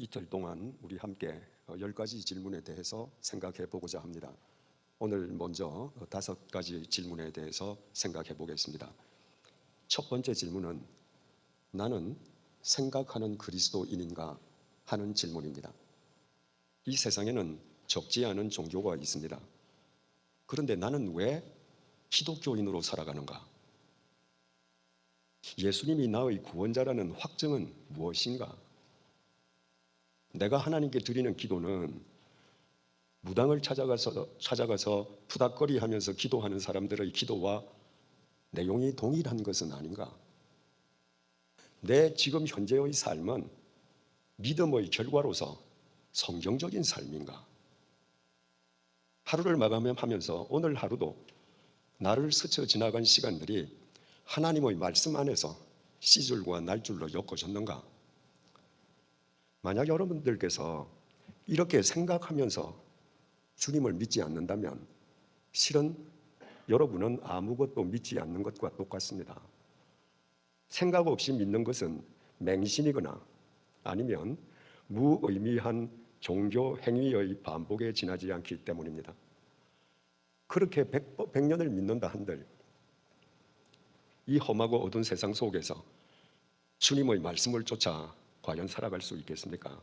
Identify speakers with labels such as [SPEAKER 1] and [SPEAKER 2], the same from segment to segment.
[SPEAKER 1] 이틀 동안 우리 함께 10가지 질문에 대해서 생각해 보고자 합니다. 오늘 먼저 5가지 질문에 대해서 생각해 보겠습니다. 첫 번째 질문은 나는 생각하는 그리스도인인가 하는 질문입니다. 이 세상에는 적지 않은 종교가 있습니다. 그런데 나는 왜 기독교인으로 살아가는가? 예수님이 나의 구원자라는 확증은 무엇인가? 내가 하나님께 드리는 기도는 무당을 찾아가서 푸닥거리하면서 기도하는 사람들의 기도와 내용이 동일한 것은 아닌가? 내 지금 현재의 삶은 믿음의 결과로서 성경적인 삶인가? 하루를 마감하면서 오늘 하루도 나를 스쳐 지나간 시간들이 하나님의 말씀 안에서 시줄과 날줄로 엮어졌는가? 만약 여러분들께서 이렇게 생각하면서 주님을 믿지 않는다면 실은 여러분은 아무것도 믿지 않는 것과 똑같습니다. 생각 없이 믿는 것은 맹신이거나 아니면 무의미한 종교 행위의 반복에 지나지 않기 때문입니다. 그렇게 100년을 믿는다 한들 이 험하고 어두운 세상 속에서 주님의 말씀을 쫓아 과연 살아갈 수 있겠습니까?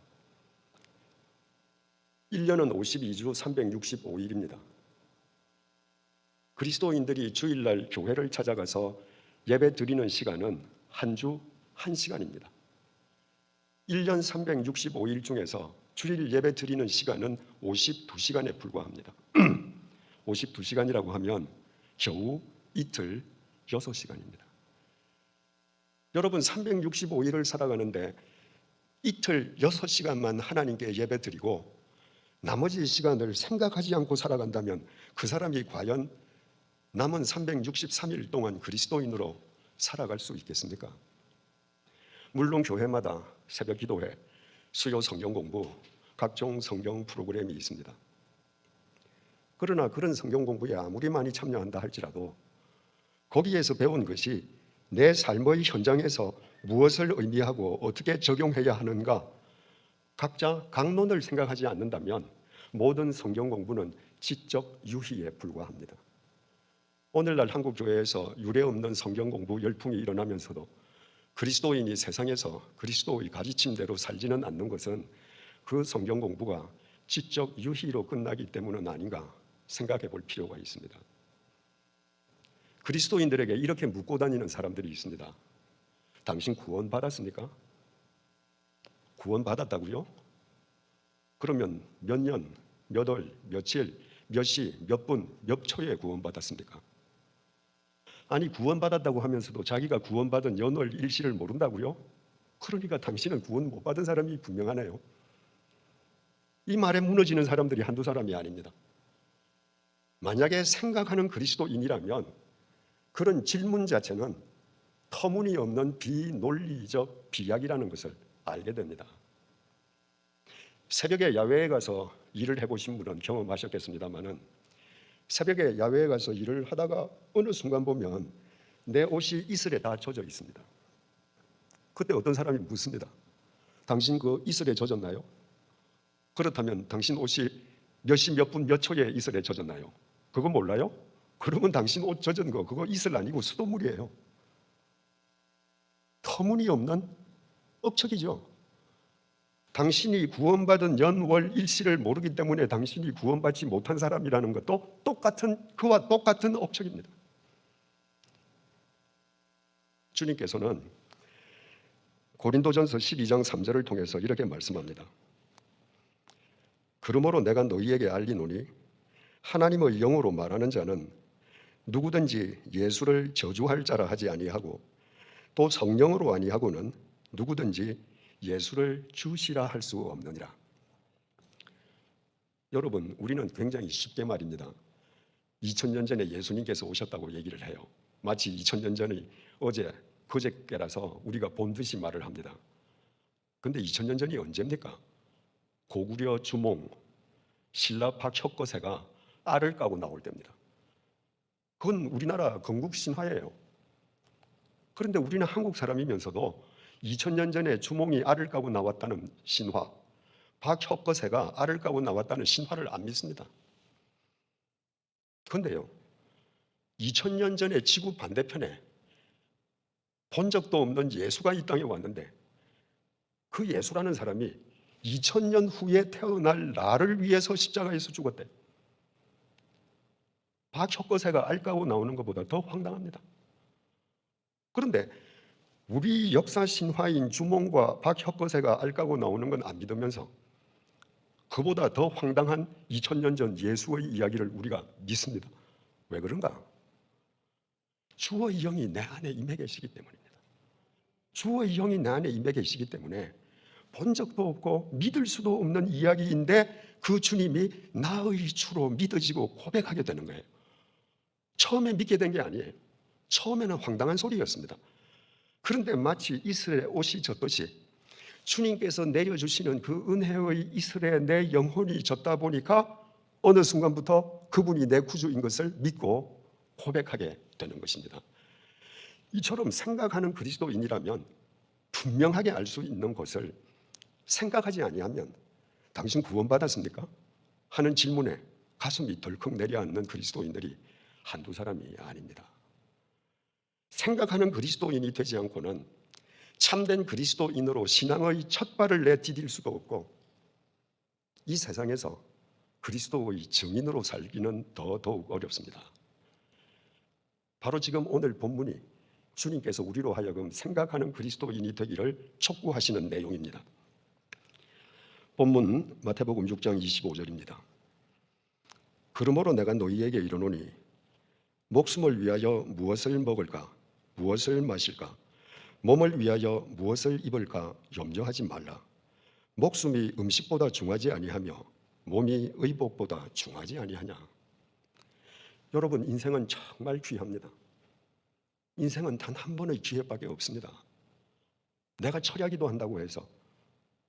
[SPEAKER 1] 1년은 52주 365일입니다. 그리스도인들이 주일날 교회를 찾아가서 예배 드리는 시간은 한 주 1시간입니다. 1년 365일 중에서 주일 예배 드리는 시간은 52시간에 불과합니다. 52시간이라고 하면 겨우 이틀 6시간입니다. 여러분 365일을 살아가는데 이틀 6시간만 하나님께 예배 드리고 나머지 시간을 생각하지 않고 살아간다면 그 사람이 과연 남은 363일 동안 그리스도인으로 살아갈 수 있겠습니까? 물론 교회마다 새벽 기도회, 수요 성경 공부, 각종 성경 프로그램이 있습니다. 그러나 그런 성경 공부에 아무리 많이 참여한다 할지라도 거기에서 배운 것이 내 삶의 현장에서 무엇을 의미하고 어떻게 적용해야 하는가 각자 강론을 생각하지 않는다면 모든 성경 공부는 지적 유희에 불과합니다. 오늘날 한국 교회에서 유례 없는 성경 공부 열풍이 일어나면서도 그리스도인이 세상에서 그리스도의 가르침대로 살지는 않는 것은 그 성경 공부가 지적 유희로 끝나기 때문은 아닌가 생각해 볼 필요가 있습니다. 그리스도인들에게 이렇게 묻고 다니는 사람들이 있습니다. 당신 구원 받았습니까? 구원 받았다고요? 그러면 몇 년, 몇 월, 며칠, 몇 시, 몇 분, 몇 초에 구원 받았습니까? 아니 구원 받았다고 하면서도 자기가 구원 받은 연월 일시를 모른다고요? 그러니까 당신은 구원 못 받은 사람이 분명하네요. 이 말에 무너지는 사람들이 한두 사람이 아닙니다. 만약에 생각하는 그리스도인이라면 그런 질문 자체는 터무니없는 비논리적 비약이라는 것을 알게 됩니다. 새벽에 야외에 가서 일을 해보신 분은 경험하셨겠습니다만은 새벽에 야외에 가서 일을 하다가 어느 순간 보면 내 옷이 이슬에 다 젖어 있습니다. 그때 어떤 사람이 묻습니다. 당신 그 이슬에 젖었나요? 그렇다면 당신 옷이 몇 시 몇 분 몇 초에 이슬에 젖었나요? 그거 몰라요? 그러면 당신 옷 젖은 거 그거 이슬 아니고 수돗물이에요. 터무니없는 억측이죠. 당신이 구원받은 연월 일시를 모르기 때문에 당신이 구원받지 못한 사람이라는 것도 그와 똑같은 억측입니다. 주님께서는 고린도전서 12장 3절을 통해서 이렇게 말씀합니다. 그러므로 내가 너희에게 알리노니 하나님의 영으로 말하는 자는 누구든지 예수를 저주할 자라 하지 아니하고 또 성령으로 아니하고는 누구든지 예수를 주시라 할 수 없느니라. 여러분 우리는 굉장히 쉽게 말입니다. 2000년 전에 예수님께서 오셨다고 얘기를 해요. 마치 2000년 전이 어제 그저께라서 우리가 본 듯이 말을 합니다. 그런데 2000년 전이 언제입니까? 고구려 주몽 신라 박혁거세가 알을 까고 나올 때입니다. 그건 우리나라 건국 신화예요. 그런데 우리는 한국 사람이면서도 2000년 전에 주몽이 알을 까고 나왔다는 신화, 박혁거새가 알을 까고 나왔다는 신화를 안 믿습니다. 그런데요, 2000년 전에 지구 반대편에 본 적도 없는 예수가 이 땅에 왔는데 그 예수라는 사람이 2000년 후에 태어날 나를 위해서 십자가에서 죽었대. 박혁거새가 알 까고 나오는 것보다 더 황당합니다. 그런데 우리 역사 신화인 주몽과 박혁거새가 알 까고 나오는 건 안 믿으면서 그보다 더 황당한 2000년 전 예수의 이야기를 우리가 믿습니다. 왜 그런가? 주의 영이 내 안에 임해 계시기 때문입니다. 주의 영이 내 안에 임해 계시기 때문에 본 적도 없고 믿을 수도 없는 이야기인데 그 주님이 나의 주로 믿어지고 고백하게 되는 거예요. 처음에 믿게 된 게 아니에요. 처음에는 황당한 소리였습니다. 그런데 마치 이슬의 옷이 젖듯이 주님께서 내려주시는 그 은혜의 이슬에 내 영혼이 젖다 보니까 어느 순간부터 그분이 내 구주인 것을 믿고 고백하게 되는 것입니다. 이처럼 생각하는 그리스도인이라면 분명하게 알 수 있는 것을 생각하지 아니하면 당신 구원받았습니까? 하는 질문에 가슴이 덜컥 내려앉는 그리스도인들이 한두 사람이 아닙니다. 생각하는 그리스도인이 되지 않고는 참된 그리스도인으로 신앙의 첫 발을 내디딜 수도 없고 이 세상에서 그리스도의 증인으로 살기는 더더욱 어렵습니다. 바로 지금 오늘 본문이 주님께서 우리로 하여금 생각하는 그리스도인이 되기를 촉구하시는 내용입니다. 본문 마태복음 6장 25절입니다. 그러므로 내가 너희에게 이르노니 목숨을 위하여 무엇을 먹을까 무엇을 마실까 몸을 위하여 무엇을 입을까 염려하지 말라. 목숨이 음식보다 중하지 아니하며 몸이 의복보다 중하지 아니하냐. 여러분, 인생은 정말 귀합니다. 인생은 단 한 번의 기회밖에 없습니다. 내가 철야기도 한다고 해서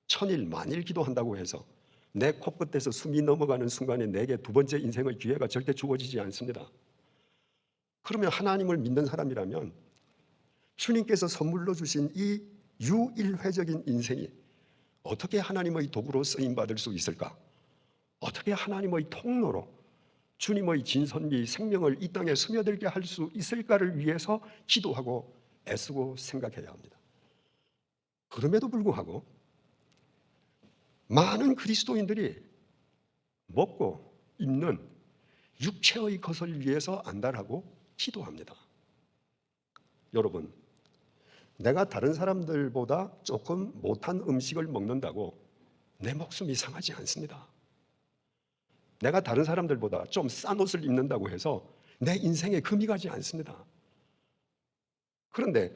[SPEAKER 1] 천일 만일 기도한다고 해서 내 코끝에서 숨이 넘어가는 순간에 내게 두 번째 인생의 기회가 절대 주어지지 않습니다. 그러면 하나님을 믿는 사람이라면 주님께서 선물로 주신 이 유일회적인 인생이 어떻게 하나님의 도구로 쓰임받을 수 있을까? 어떻게 하나님의 통로로 주님의 진선미 생명을 이 땅에 스며들게 할 수 있을까를 위해서 기도하고 애쓰고 생각해야 합니다. 그럼에도 불구하고 많은 그리스도인들이 먹고 입는 육체의 것을 위해서 안달하고 기도합니다. 여러분, 내가 다른 사람들보다 조금 못한 음식을 먹는다고 내 목숨이 상하지 않습니다. 내가 다른 사람들보다 좀 싼 옷을 입는다고 해서 내 인생에 금이 가지 않습니다. 그런데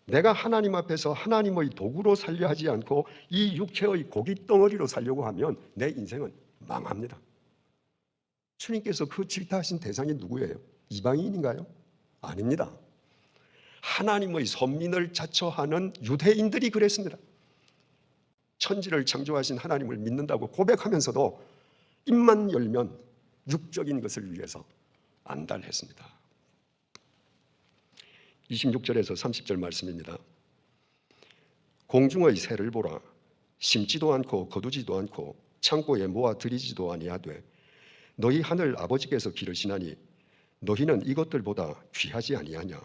[SPEAKER 1] 내가 하나님 앞에서 하나님의 도구로 살려 하지 않고 이 육체의 고깃덩어리로 살려고 하면 내 인생은 망합니다. 주님께서 그 질타하신 대상이 누구예요? 이방인인가요? 아닙니다. 하나님의 선민을 자처하는 유대인들이 그랬습니다. 천지를 창조하신 하나님을 믿는다고 고백하면서도 입만 열면 육적인 것을 위해서 안달했습니다. 26절에서 30절 말씀입니다. 공중의 새를 보라. 심지도 않고 거두지도 않고 창고에 모아 들이지도 아니하되 너희 하늘 아버지께서 기르시나니 너희는 이것들보다 귀하지 아니하냐.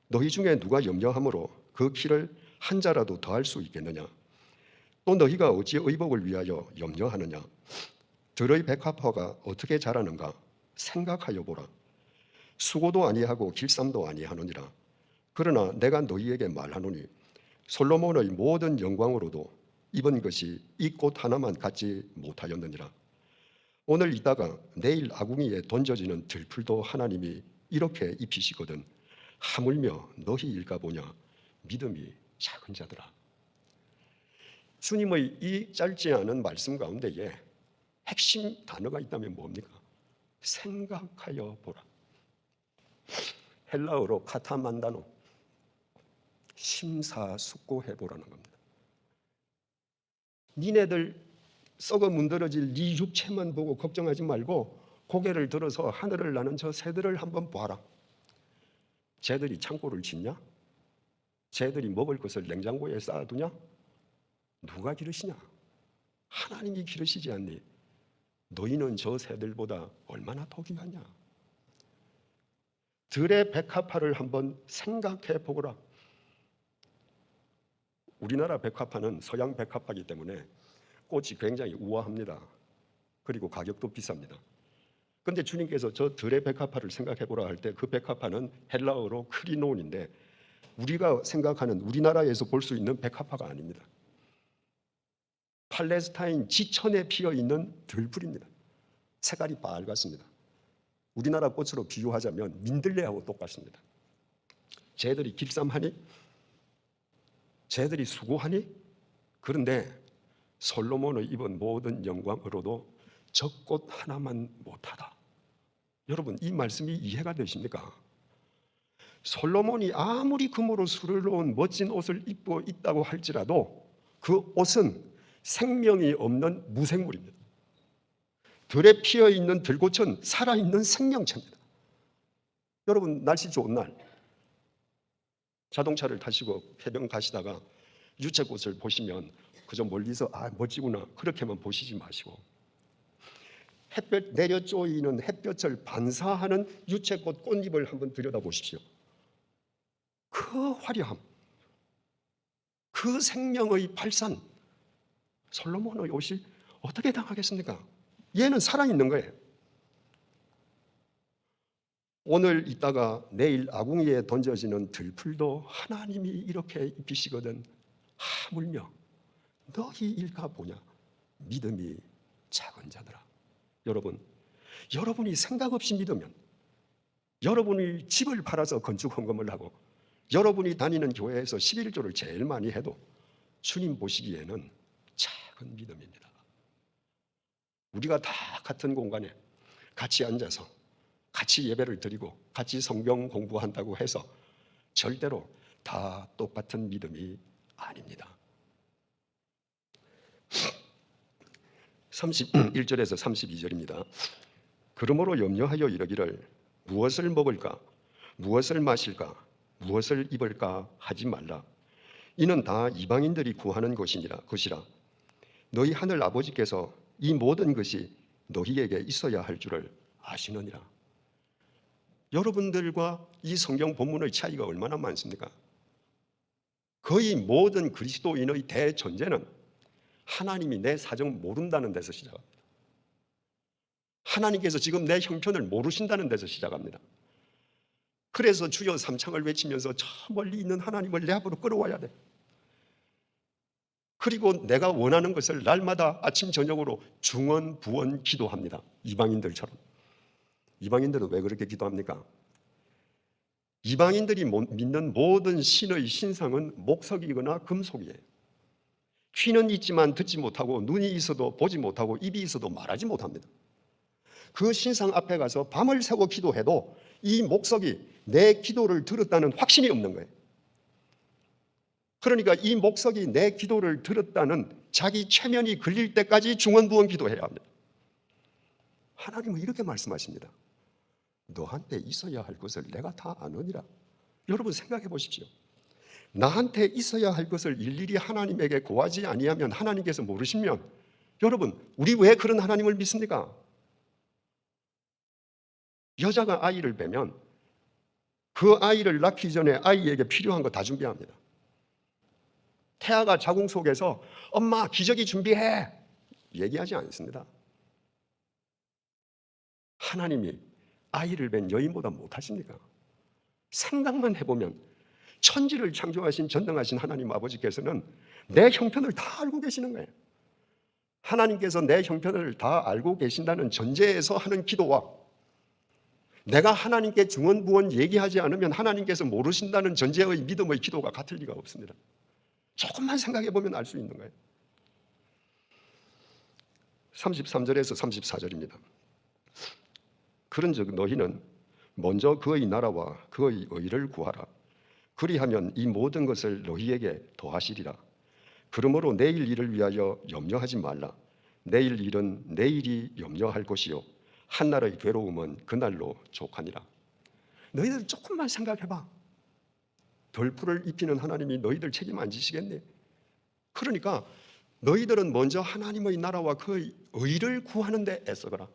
[SPEAKER 1] 너희 중에 누가 염려함으로 그 키를 한 자라도 더할 수 있겠느냐. 또 너희가 어찌 의복을 위하여 염려하느냐. 들의 백합화가 어떻게 자라는가 생각하여 보라. 수고도 아니하고 길쌈도 아니하느니라. 그러나 내가 너희에게 말하노니 솔로몬의 모든 영광으로도 입은 것이 이 꽃 하나만 갖지 못하였느니라. 오늘 이따가 내일 아궁이에 던져지는 들풀도 하나님이 이렇게 입히시거든 하물며 너희일까 보냐. 믿음이 작은 자들아. 주님의 이 짧지 않은 말씀 가운데에 핵심 단어가 있다면 뭡니까? 생각하여 보라. 헬라어로 카타만다노, 심사숙고해보라는 겁니다. 니네들 썩어 문드러질 네 육체만 보고 걱정하지 말고 고개를 들어서 하늘을 나는 저 새들을 한번 봐라. 쟤들이 창고를 짓냐? 쟤들이 먹을 것을 냉장고에 쌓아두냐? 누가 기르시냐? 하나님이 기르시지 않니? 너희는 저 새들보다 얼마나 더 귀하냐? 들의 백합화를 한번 생각해 보거라. 우리나라 백합화는 서양 백합화이기 때문에 꽃이 굉장히 우아합니다. 그리고 가격도 비쌉니다. 그런데 주님께서 저 들의 백합화를 생각해 보라 할 때 그 백합화는 헬라어로 크리논인데 우리가 생각하는 우리나라에서 볼 수 있는 백합화가 아닙니다. 팔레스타인 지천에 피어 있는 들풀입니다. 색깔이 빨갛습니다. 우리나라 꽃으로 비유하자면 민들레하고 똑같습니다. 쟤들이 길쌈하니? 쟤들이 수고하니? 그런데 솔로몬의 입은 모든 영광으로도 저 꽃 하나만 못하다. 여러분, 이 말씀이 이해가 되십니까? 솔로몬이 아무리 금으로 수르러운 멋진 옷을 입고 있다고 할지라도 그 옷은 생명이 없는 무생물입니다. 들에 피어 있는 들꽃은 살아있는 생명체입니다. 여러분, 날씨 좋은 날 자동차를 타시고 해변 가시다가 유채꽃을 보시면 그저 멀리서 멋지구나 그렇게만 보시지 마시고 햇볕 내려 쪼이는 햇볕을 반사하는 유채꽃 꽃잎을 한번 들여다보십시오. 그 화려함, 그 생명의 발산, 솔로몬의 옷이 어떻게 당하겠습니까? 얘는 살아있는 거예요. 오늘 있다가 내일 아궁이에 던져지는 들풀도 하나님이 이렇게 입히시거든. 하물며 너희 일가 보냐? 믿음이 작은 자들아. 여러분이 생각 없이 믿으면, 여러분이 집을 팔아서 건축 헌금을 하고, 여러분이 다니는 교회에서 11조를 제일 많이 해도 주님 보시기에는 작은 믿음입니다. 우리가 다 같은 공간에 같이 앉아서 같이 예배를 드리고 같이 성경 공부한다고 해서 절대로 다 똑같은 믿음이 아닙니다. 31절에서 32절입니다. 그러므로 염려하여 이르기를 무엇을 먹을까, 무엇을 마실까, 무엇을 입을까 하지 말라. 이는 다 이방인들이 구하는 것이라. 너희 하늘 아버지께서 이 모든 것이 너희에게 있어야 할 줄을 아시느니라. 여러분들과 이 성경 본문의 차이가 얼마나 많습니까? 거의 모든 그리스도인의 대전제는 하나님이 내 사정 모른다는 데서 시작합니다. 하나님께서 지금 내 형편을 모르신다는 데서 시작합니다. 그래서 주여 삼창을 외치면서 저 멀리 있는 하나님을 내 앞으로 끌어와야 돼. 그리고 내가 원하는 것을 날마다 아침 저녁으로 중언 부언 기도합니다. 이방인들처럼. 이방인들은 왜 그렇게 기도합니까? 이방인들이 믿는 모든 신의 신상은 목석이거나 금속이에요. 귀는 있지만 듣지 못하고 눈이 있어도 보지 못하고 입이 있어도 말하지 못합니다. 그 신상 앞에 가서 밤을 새고 기도해도 이 목석이 내 기도를 들었다는 확신이 없는 거예요. 그러니까 이 목석이 내 기도를 들었다는 자기 체면이 걸릴 때까지 중언부언 기도해야 합니다. 하나님은 이렇게 말씀하십니다. 너한테 있어야 할 것을 내가 다 아느니라. 여러분 생각해 보십시오. 나한테 있어야 할 것을 일일이 하나님에게 고하지 아니하면 하나님께서 모르시면, 여러분 우리 왜 그런 하나님을 믿습니까? 여자가 아이를 빼면 그 아이를 낳기 전에 아이에게 필요한 거 다 준비합니다. 태아가 자궁 속에서 엄마 기저귀 준비해 얘기하지 않습니다. 하나님이 아이를 뵌 여인보다 못하십니까? 생각만 해보면 천지를 창조하신 전능하신 하나님 아버지께서는 내 형편을 다 알고 계시는 거예요. 하나님께서 내 형편을 다 알고 계신다는 전제에서 하는 기도와 내가 하나님께 중언부언 얘기하지 않으면 하나님께서 모르신다는 전제의 믿음의 기도가 같을 리가 없습니다. 조금만 생각해 보면 알 수 있는 거예요. 33절에서 34절입니다. 그런즉 너희는 먼저 그의 나라와 그의 의를 구하라. 그리하면 이 모든 것을 너희에게 더하시리라. 그러므로 내일 일을 위하여 염려하지 말라. 내일 일은 내일이 염려할 것이요 한날의 괴로움은 그날로 족하니라. 너희들 조금만 생각해봐. 덜풀을 입히는 하나님이 너희들 책임 안 지시겠네. 그러니까 너희들은 먼저 하나님의 나라와 그의 의를 구하는 데 애써거라.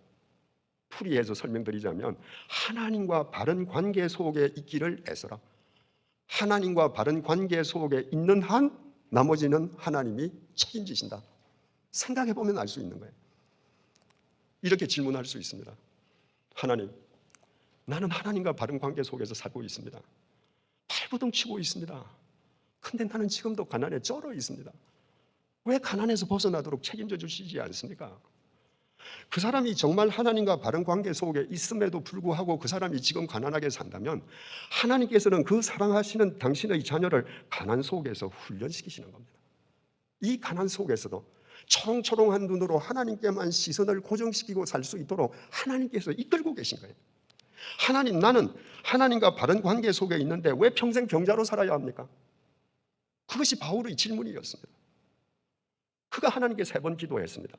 [SPEAKER 1] 풀이해서 설명드리자면 하나님과 바른 관계 속에 있기를 애써라. 하나님과 바른 관계 속에 있는 한 나머지는 하나님이 책임지신다. 생각해 보면 알 수 있는 거예요. 이렇게 질문할 수 있습니다. 하나님, 나는 하나님과 바른 관계 속에서 살고 있습니다. 발버둥 치고 있습니다. 근데 나는 지금도 가난에 쩔어 있습니다. 왜 가난에서 벗어나도록 책임져 주시지 않습니까? 그 사람이 정말 하나님과 바른 관계 속에 있음에도 불구하고 그 사람이 지금 가난하게 산다면 하나님께서는 그 사랑하시는 당신의 자녀를 가난 속에서 훈련시키시는 겁니다. 이 가난 속에서도 초롱초롱한 눈으로 하나님께만 시선을 고정시키고 살 수 있도록 하나님께서 이끌고 계신 거예요. 하나님, 나는 하나님과 바른 관계 속에 있는데 왜 평생 병자로 살아야 합니까? 그것이 바울의 질문이었습니다. 그가 하나님께 3번 기도했습니다.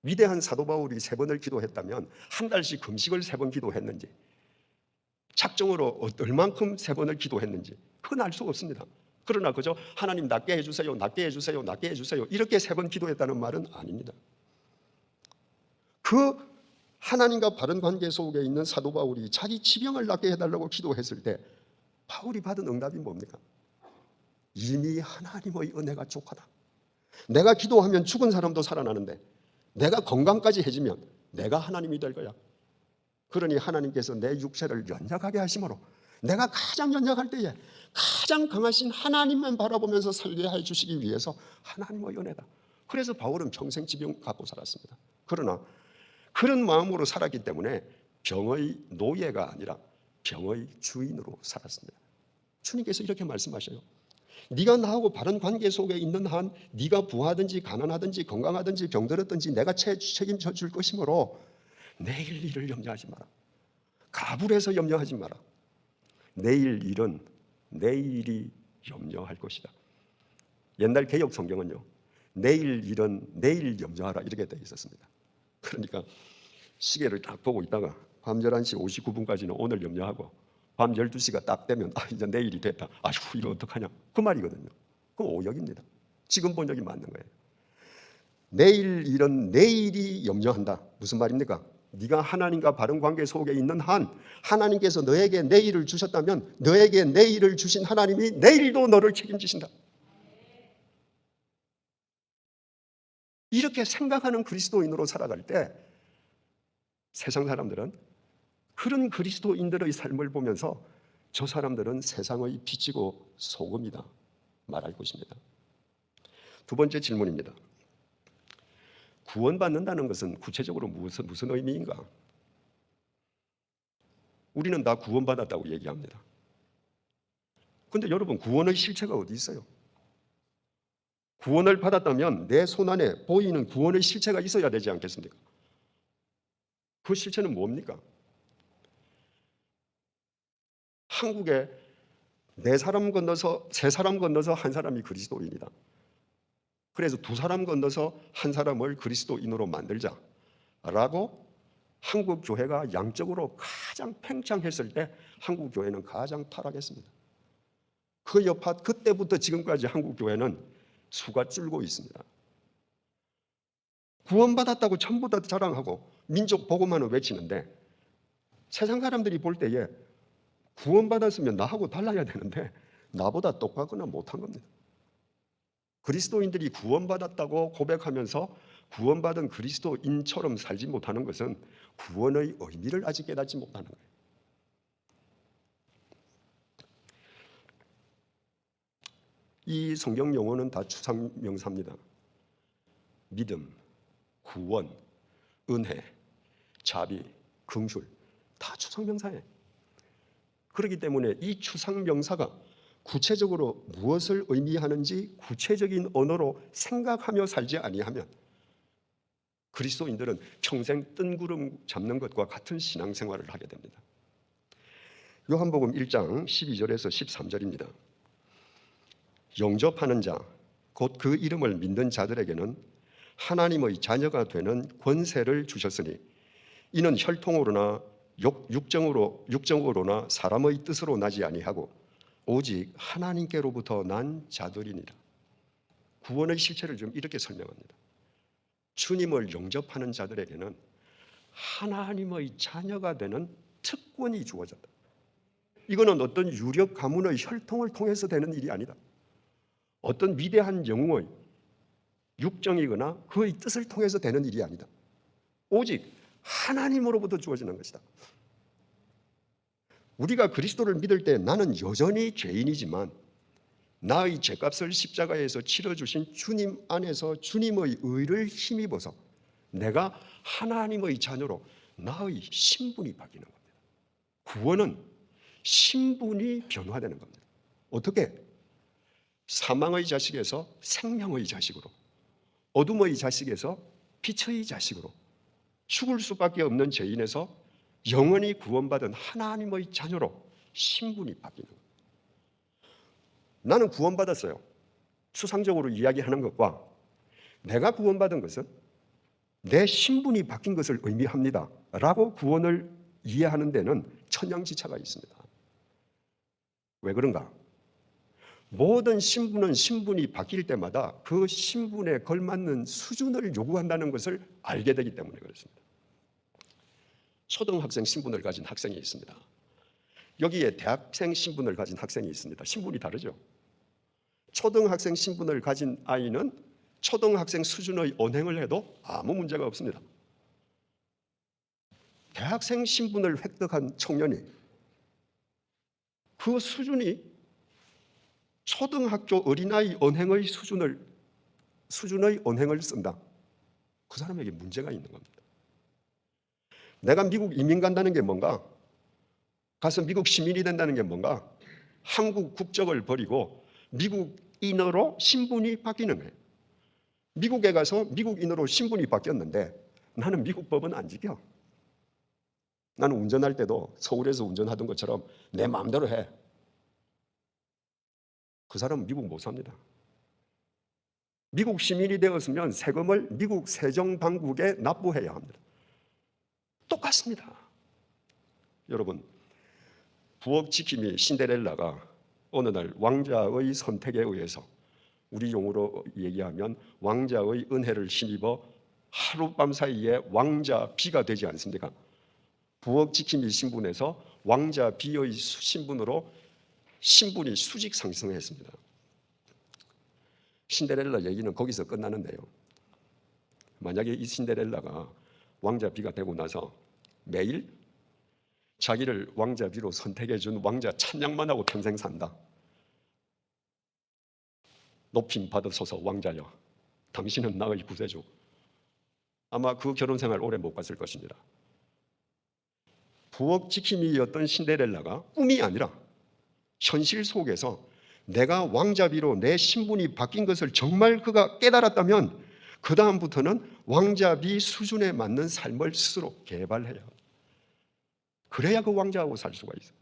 [SPEAKER 1] 위대한 사도 바울이 3번을 기도했다면 한 달씩 금식을 3번 기도했는지, 작정으로 얼만큼 3번을 기도했는지 그건 알 수 없습니다. 그러나 그저 하나님 낫게 해주세요, 낫게 해주세요, 낫게 해주세요 이렇게 3번 기도했다는 말은 아닙니다. 그 하나님과 바른 관계 속에 있는 사도 바울이 자기 지병을 낫게 해달라고 기도했을 때 바울이 받은 응답이 뭡니까? 이미 하나님의 은혜가 족하다. 내가 기도하면 죽은 사람도 살아나는데 내가 건강까지 해지면 내가 하나님이 될 거야. 그러니 하나님께서 내 육체를 연약하게 하심으로 내가 가장 연약할 때에 가장 강하신 하나님만 바라보면서 살게 해주시기 위해서 하나님의 은혜다. 그래서 바울은 평생 지병 갖고 살았습니다. 그러나 그런 마음으로 살았기 때문에 병의 노예가 아니라 병의 주인으로 살았습니다. 주님께서 이렇게 말씀하셔요. 네가 나하고 바른 관계 속에 있는 한 네가 부하든지 가난하든지 건강하든지 병들었든지 내가 책임져 줄 것이므로 내일 일을 염려하지 마라. 가불해서 염려하지 마라. 내일 일은 내일이 염려할 것이다. 옛날 개역 성경은요, 내일 일은 내일 염려하라 이렇게 되어 있었습니다. 그러니까 시계를 딱 보고 있다가 밤 11시 59분까지는 오늘 염려하고 밤 12시가 딱 되면 이제 내일이 됐다. 아이고 이거 어떡하냐. 그 말이거든요. 그건 오역입니다. 지금 번역이 맞는 거예요. 내일 일은 내일이 염려한다. 무슨 말입니까? 네가 하나님과 바른 관계 속에 있는 한 하나님께서 너에게 내일을 주셨다면 너에게 내일을 주신 하나님이 내일도 너를 책임지신다. 이렇게 생각하는 그리스도인으로 살아갈 때 세상 사람들은 그런 그리스도인들의 삶을 보면서 저 사람들은 세상의 빛이고 소금이다 말할 것입니다. 2번째 질문입니다. 구원받는다는 것은 구체적으로 무슨 의미인가? 우리는 다 구원받았다고 얘기합니다. 그런데 여러분, 구원의 실체가 어디 있어요? 구원을 받았다면 내 손안에 보이는 구원의 실체가 있어야 되지 않겠습니까? 그 실체는 뭡니까? 한국에 4사람 건너서 3사람 건너서 한 사람이 그리스도인이다. 그래서 2사람 건너서 한 사람을 그리스도인으로 만들자라고 한국 교회가 양적으로 가장 팽창했을 때 한국 교회는 가장 타락했습니다. 그 여파 그때부터 지금까지 한국 교회는 수가 줄고 있습니다. 구원받았다고 전부 다 자랑하고 민족 복음만을 외치는데 세상 사람들이 볼 때에 구원받았으면 나하고 달라야 되는데 나보다 똑같거나 못한 겁니다. 그리스도인들이 구원받았다고 고백하면서 구원받은 그리스도인처럼 살지 못하는 것은 구원의 의미를 아직 깨닫지 못하는 거예요. 이 성경 용어는 다 추상명사입니다. 믿음, 구원, 은혜, 자비, 긍휼 다 추상명사예요. 그렇기 때문에 이 추상명사가 구체적으로 무엇을 의미하는지 구체적인 언어로 생각하며 살지 아니하면 그리스도인들은 평생 뜬구름 잡는 것과 같은 신앙생활을 하게 됩니다. 요한복음 1장 12절에서 13절입니다. 영접하는 자, 곧 그 이름을 믿는 자들에게는 하나님의 자녀가 되는 권세를 주셨으니 이는 혈통으로나 육정으로나 사람의 뜻으로 나지 아니하고 오직 하나님께로부터 난 자들이니라. 구원의 실체를 좀 이렇게 설명합니다. 주님을 영접하는 자들에게는 하나님의 자녀가 되는 특권이 주어졌다. 이거는 어떤 유력 가문의 혈통을 통해서 되는 일이 아니다. 어떤 위대한 영웅의 육정이거나 그의 뜻을 통해서 되는 일이 아니다. 오직 하나님으로부터 주어지는 것이다. 우리가 그리스도를 믿을 때 나는 여전히 죄인이지만 나의 죄값을 십자가에서 치러주신 주님 안에서 주님의 의를 힘입어서 내가 하나님의 자녀로 나의 신분이 바뀌는 겁니다. 구원은 신분이 변화되는 겁니다. 어떻게? 사망의 자식에서 생명의 자식으로, 어둠의 자식에서 빛의 자식으로, 죽을 수밖에 없는 죄인에서 영원히 구원받은 하나님의 자녀로 신분이 바뀌는 겁니다. 나는 구원받았어요. 추상적으로 이야기하는 것과 내가 구원받은 것은 내 신분이 바뀐 것을 의미합니다 라고 구원을 이해하는 데는 천양지차가 있습니다. 왜 그런가? 모든 신분은 신분이 바뀔 때마다 그 신분에 걸맞는 수준을 요구한다는 것을 알게 되기 때문에 그렇습니다. 초등학생 신분을 가진 학생이 있습니다. 여기에 대학생 신분을 가진 학생이 있습니다. 신분이 다르죠. 초등학생 신분을 가진 아이는 초등학생 수준의 언행을 해도 아무 문제가 없습니다. 대학생 신분을 획득한 청년이 그 수준이 초등학교 어린아이 언행의 수준의 언행을 쓴다. 그 사람에게 문제가 있는 겁니다. 내가 미국 이민 간다는 게 뭔가? 가서 미국 시민이 된다는 게 뭔가? 한국 국적을 버리고 미국인으로 신분이 바뀌는 거예요. 미국에 가서 미국인으로 신분이 바뀌었는데 나는 미국 법은 안 지켜. 나는 운전할 때도 서울에서 운전하던 것처럼 내 마음대로 해. 그 사람은 미국 못 삽니다. 미국 시민이 되었으면 세금을 미국 세정당국에 납부해야 합니다. 똑같습니다. 여러분, 부엌 지킴이 신데렐라가 어느 날 왕자의 선택에 의해서, 우리 용어로 얘기하면 왕자의 은혜를 힘입어 하룻밤 사이에 왕자 비가 되지 않습니까? 부엌 지킴이 신분에서 왕자 비의 신분으로 신분이 수직 상승했습니다. 신데렐라 얘기는 거기서 끝나는데요. 만약에 이 신데렐라가 왕자 비가 되고 나서 매일 자기를 왕자 비로 선택해 준 왕자 찬양만 하고 평생 산다. 높임 받으소서 왕자여, 당신은 나의 구세주. 아마 그 결혼 생활 오래 못 갔을 것입니다. 부엌 지킴이였던 신데렐라가 꿈이 아니라 현실 속에서 내가 왕자비로 내 신분이 바뀐 것을 정말 그가 깨달았다면 그 다음부터는 왕자비 수준에 맞는 삶을 스스로 개발해야 합니다. 그래야 그 왕자하고 살 수가 있어요.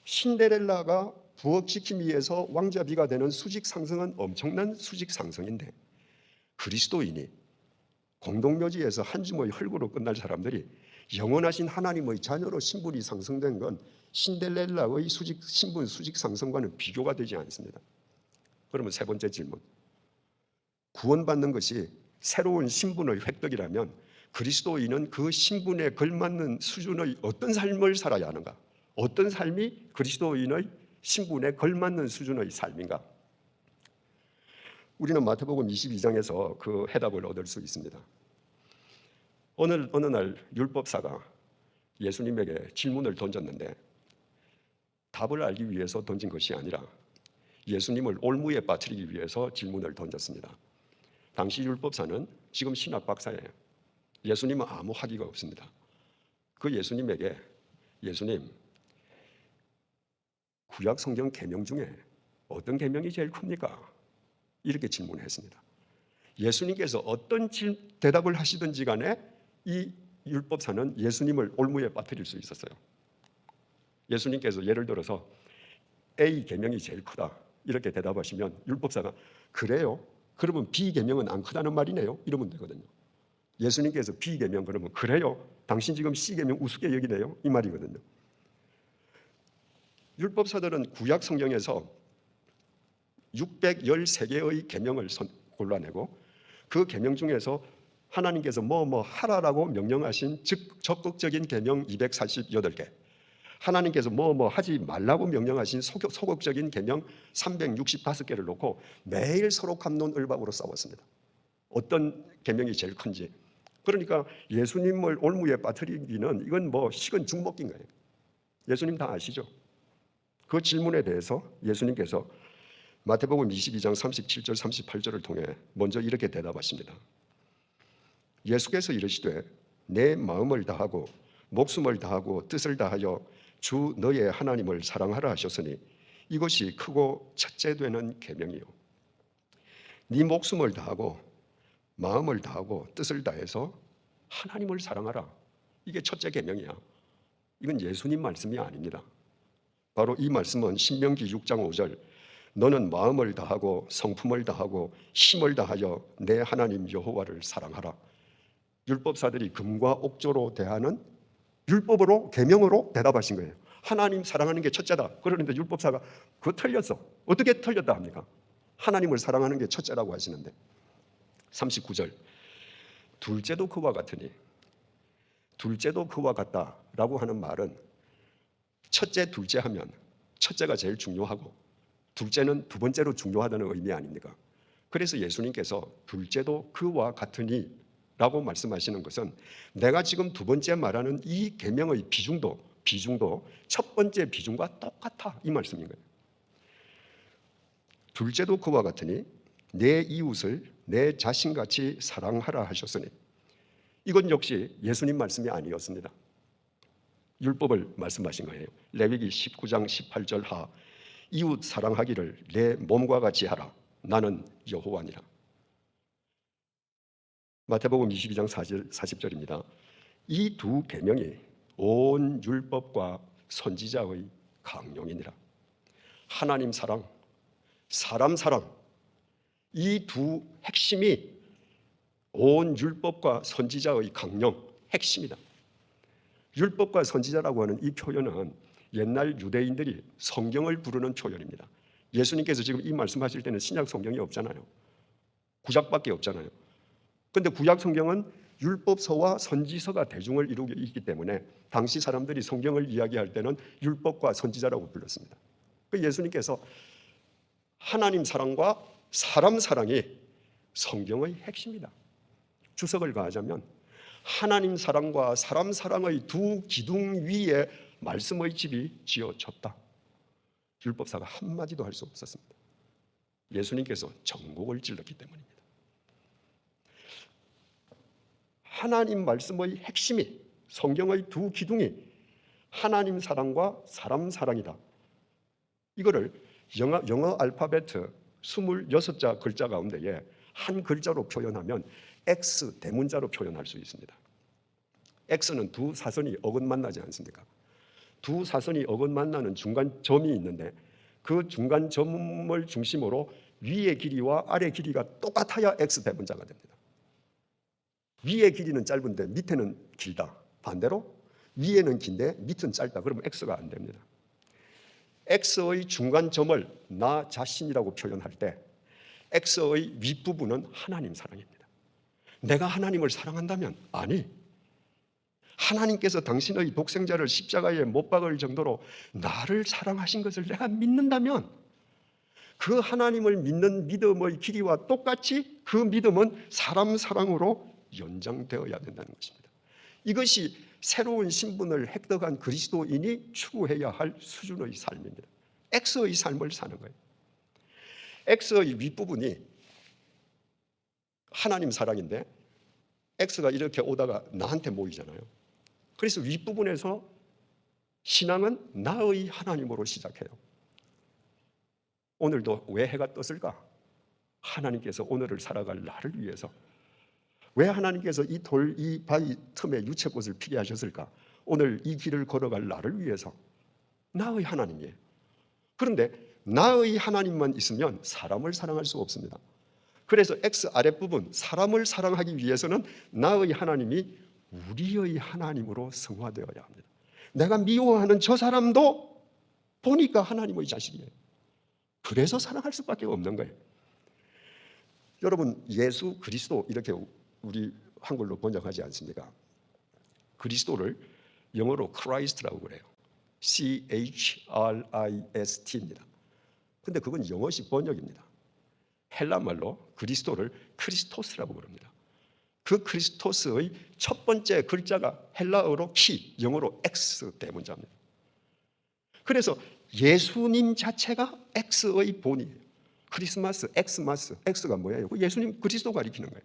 [SPEAKER 1] 신데렐라가 부엌 지킴이에서 왕자비가 되는 수직 상승은 엄청난 수직 상승인데, 그리스도인이 공동묘지에서 한 줌의 흙으로 끝날 사람들이 영원하신 하나님의 자녀로 신분이 상승된 건 신데렐라의 신분 수직 상승과는 비교가 되지 않습니다. 그러면 세 번째 질문, 구원받는 것이 새로운 신분의 획득이라면 그리스도인은 그 신분에 걸맞는 수준의 어떤 삶을 살아야 하는가? 어떤 삶이 그리스도인의 신분에 걸맞는 수준의 삶인가? 우리는 마태복음 22장에서 그 해답을 얻을 수 있습니다. 어느 날 율법사가 예수님에게 질문을 던졌는데 답을 알기 위해서 던진 것이 아니라 예수님을 올무에 빠뜨리기 위해서 질문을 던졌습니다. 당시 율법사는 지금 신학 박사예요. 예수님은 아무 학위가 없습니다. 그 예수님에게, 예수님, 구약 성경 계명 중에 어떤 계명이 제일 큽니까? 이렇게 질문했습니다. 예수님께서 어떤 대답을 하시든지 간에 이 율법사는 예수님을 올무에 빠뜨릴 수 있었어요. 예수님께서 예를 들어서 A 계명이 제일 크다 이렇게 대답하시면 율법사가 그래요? 그러면 B 계명은 안 크다는 말이네요? 이러면 되거든요. 예수님께서 B 계명 그러면 그래요? 당신 지금 C 계명 우습게 여기네요? 이 말이거든요. 율법사들은 구약 성경에서 613개의 계명을 골라내고 그 계명 중에서 하나님께서 뭐 하라라고 명령하신 적극적인 계명 248개, 하나님께서 뭐 하지 말라고 명령하신 소극적인 계명 365개를 놓고 매일 서로 갑론을박으로 싸웠습니다. 어떤 계명이 제일 큰지. 그러니까 예수님을 올무에 빠뜨리기는 이건 식은 죽 먹기인 거예요. 예수님 다 아시죠? 그 질문에 대해서 예수님께서 마태복음 22장 37절 38절을 통해 먼저 이렇게 대답하십니다. 예수께서 이르시되 내 마음을 다하고 목숨을 다하고 뜻을 다하여 주 너의 하나님을 사랑하라 하셨으니 이것이 크고 첫째 되는 계명이요. 네 목숨을 다하고 마음을 다하고 뜻을 다해서 하나님을 사랑하라. 이게 첫째 계명이야. 이건 예수님 말씀이 아닙니다. 바로 이 말씀은 신명기 6장 5절 너는 마음을 다하고 성품을 다하고 힘을 다하여 내 하나님 여호와를 사랑하라. 율법사들이 금과 옥조로 대하는 율법으로 계명으로 대답하신 거예요. 하나님 사랑하는 게 첫째다. 그러는데 율법사가 그거 틀렸어. 어떻게 틀렸다 합니까? 하나님을 사랑하는 게 첫째라고 하시는데 39절 둘째도 그와 같으니 둘째도 그와 같다라고 하는 말은 첫째 둘째 하면 첫째가 제일 중요하고 둘째는 두 번째로 중요하다는 의미 아닙니까? 그래서 예수님께서 둘째도 그와 같으니 라고 말씀하시는 것은 내가 지금 두 번째 말하는 이 계명의 비중도 첫 번째 비중과 똑같아 이 말씀인 거예요. 둘째도 그와 같으니 내 이웃을 내 자신같이 사랑하라 하셨으니 이건 역시 예수님 말씀이 아니었습니다. 율법을 말씀하신 거예요. 레위기 19장 18절 하 이웃 사랑하기를 내 몸과 같이 하라. 나는 여호와니라. 마태복음 22장 40절입니다. 이 두 계명이 온 율법과 선지자의 강령이니라. 하나님 사랑, 사람 사랑, 이 두 핵심이 온 율법과 선지자의 강령, 핵심이다. 율법과 선지자라고 하는 이 표현은 옛날 유대인들이 성경을 부르는 표현입니다. 예수님께서 지금 이 말씀하실 때는 신약 성경이 없잖아요. 구약밖에 없잖아요. 그런데 구약 성경은 율법서와 선지서가 대중을 이루고 있기 때문에 당시 사람들이 성경을 이야기할 때는 율법과 선지자라고 불렀습니다. 그 예수님께서 하나님 사랑과 사람 사랑이 성경의 핵심이다. 주석을 가하자면 하나님 사랑과 사람 사랑의 두 기둥 위에 말씀의 집이 지어졌다. 율법사가 한마디도 할 수 없었습니다. 예수님께서 전곡을 찔렀기 때문입니다. 하나님 말씀의 핵심이 성경의 두 기둥이 하나님 사랑과 사람 사랑이다. 이거를 영어 알파벳 26자 글자 가운데에 한 글자로 표현하면 X 대문자로 표현할 수 있습니다. X는 두 사선이 어긋만나지 않습니까? 두 사선이 어긋만나는 중간 점이 있는데 그 중간 점을 중심으로 위의 길이와 아래 길이가 똑같아야 X 대문자가 됩니다. 위의 길이는 짧은데 밑에는 길다. 반대로 위에는 긴데 밑은 짧다. 그러면 X가 안 됩니다. X의 중간 점을 나 자신이라고 표현할 때 X의 윗부분은 하나님 사랑입니다. 내가 하나님을 사랑한다면 아니, 하나님께서 당신의 독생자를 십자가에 못 박을 정도로 나를 사랑하신 것을 내가 믿는다면 그 하나님을 믿는 믿음의 길이와 똑같이 그 믿음은 사람 사랑으로 연장되어야 된다는 것입니다. 이것이 새로운 신분을 획득한 그리스도인이 추구해야 할 수준의 삶입니다. X의 삶을 사는 거예요. X의 윗부분이 하나님 사랑인데 X가 이렇게 오다가 나한테 모이잖아요. 그래서 윗부분에서 신앙은 나의 하나님으로 시작해요. 오늘도 왜 해가 떴을까? 하나님께서 오늘을 살아갈 나를 위해서. 왜 하나님께서 이 바위 틈에 유채꽃을 피게 하셨을까? 오늘 이 길을 걸어갈 나를 위해서. 나의 하나님이에요. 그런데 나의 하나님만 있으면 사람을 사랑할 수 없습니다. 그래서 X 아랫부분 사람을 사랑하기 위해서는 나의 하나님이 우리의 하나님으로 성화되어야 합니다. 내가 미워하는 저 사람도 보니까 하나님의 자식이에요. 그래서 사랑할 수밖에 없는 거예요. 여러분, 예수 그리스도 이렇게 우리 한글로 번역하지 않습니까? 그리스도를 영어로 Christ라고 그래요. CHRIST입니다. 근데 그건 영어식 번역입니다. 헬라말로 그리스도를 크리스토스라고 부릅니다. 그 크리스토스의 첫 번째 글자가 헬라어로 키, 영어로 X 대문자입니다. 그래서 예수님 자체가 X의 본이에요. 크리스마스, 엑스마스, X가 뭐예요? 예수님 그리스도 가리키는 거예요.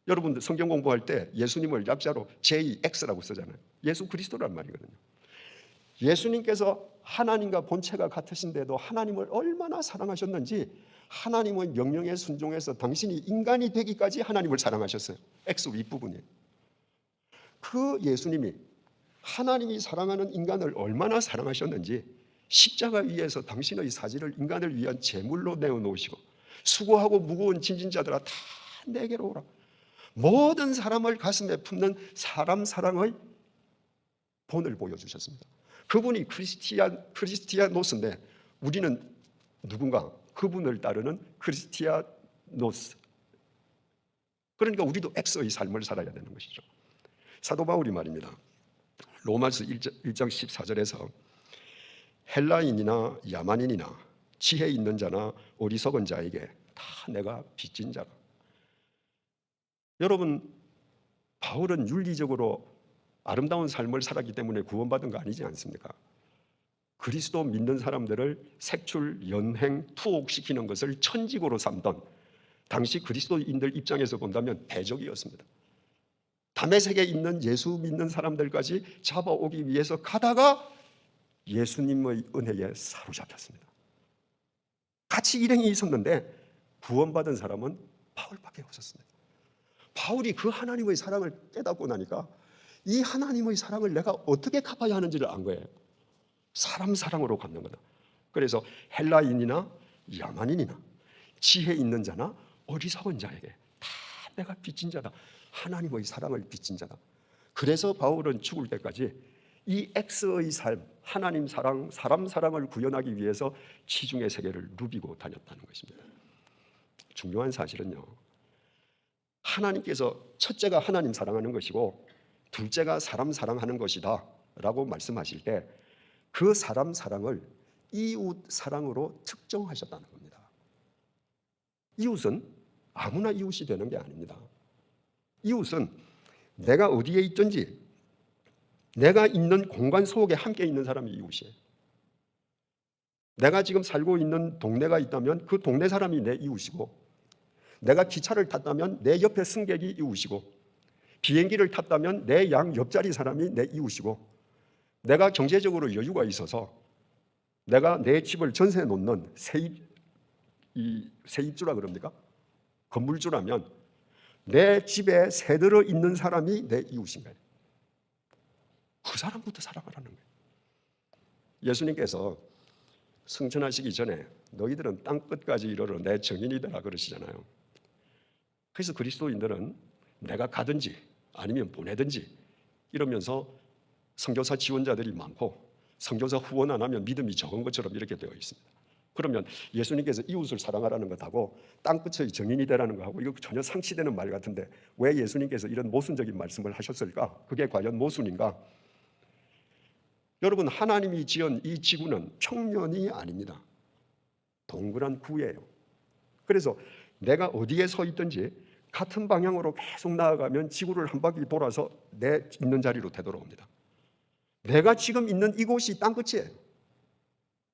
[SPEAKER 1] 여러분들 성경 공부할 때 예수님을 약자로 JX라고 쓰잖아요. 예수 그리스도란 말이거든요. 예수님께서 하나님과 본체가 같으신데도 하나님을 얼마나 사랑하셨는지 하나님의 명령에 순종해서 당신이 인간이 되기까지 하나님을 사랑하셨어요. X 윗부분이에요. 그 예수님이 하나님이 사랑하는 인간을 얼마나 사랑하셨는지 십자가 위에서 당신의 사지를 인간을 위한 제물로 내어놓으시고 수고하고 무거운 짐진 자들아 다 내게로 오라. 모든 사람을 가슴에 품는 사람 사랑의 본을 보여주셨습니다. 그분이 크리스티아노스인데 우리는 누군가 그분을 따르는 크리스티아노스. 그러니까 우리도 X의 삶을 살아야 되는 것이죠. 사도 바울이 말입니다. 로마서 1장 14절에서 헬라인이나 야만인이나 지혜 있는 자나 어리석은 자에게 다 내가 빚진 자라. 여러분, 바울은 윤리적으로 아름다운 삶을 살았기 때문에 구원받은 거 아니지 않습니까? 그리스도 믿는 사람들을 색출, 연행, 투옥시키는 것을 천직으로 삼던 당시 그리스도인들 입장에서 본다면 대적이었습니다. 다메섹에 있는 예수 믿는 사람들까지 잡아오기 위해서 가다가 예수님의 은혜에 사로잡혔습니다. 같이 일행이 있었는데 구원받은 사람은 바울밖에 없었습니다. 바울이 그 하나님의 사랑을 깨닫고 나니까 이 하나님의 사랑을 내가 어떻게 갚아야 하는지를 안 거예요. 사람 사랑으로 갚는 거다. 그래서 헬라인이나 야만인이나 지혜 있는 자나 어리석은 자에게 다 내가 빚진 자다. 하나님의 사랑을 빚진 자다. 그래서 바울은 죽을 때까지 이 X의 삶, 하나님 사랑, 사람 사랑을 구현하기 위해서 지중해 세계를 누비고 다녔다는 것입니다. 중요한 사실은요, 하나님께서 첫째가 하나님 사랑하는 것이고 둘째가 사람 사랑하는 것이다 라고 말씀하실 때 그 사람 사랑을 이웃 사랑으로 특정하셨다는 겁니다. 이웃은 아무나 이웃이 되는 게 아닙니다. 이웃은 내가 어디에 있든지 내가 있는 공간 속에 함께 있는 사람이 이웃이에요. 내가 지금 살고 있는 동네가 있다면 그 동네 사람이 내 이웃이고, 내가 기차를 탔다면 내 옆에 승객이 이웃이고, 비행기를 탔다면 내 양 옆자리 사람이 내 이웃이고, 내가 경제적으로 여유가 있어서 내가 내 집을 전세에 놓는 세입주라 그럽니까? 건물주라면 내 집에 새들어 있는 사람이 내 이웃인 거예요. 그 사람부터 사랑하라는 거예요. 예수님께서 승천하시기 전에 너희들은 땅끝까지 이르러 내 증인이 되라 그러시잖아요. 그래서 그리스도인들은 내가 가든지 아니면 보내든지 이러면서 선교사 지원자들이 많고 선교사 후원 안 하면 믿음이 적은 것처럼 이렇게 되어 있습니다. 그러면 예수님께서 이웃을 사랑하라는 것하고 땅끝의 증인이 되라는 것하고 이거 전혀 상치되는 말 같은데 왜 예수님께서 이런 모순적인 말씀을 하셨을까? 그게 과연 모순인가? 여러분, 하나님이 지은 이 지구는 평면이 아닙니다. 동그란 구예요. 그래서 내가 어디에 서 있든지 같은 방향으로 계속 나아가면 지구를 한 바퀴 돌아서 내 있는 자리로 되돌아옵니다. 내가 지금 있는 이곳이 땅끝이에요.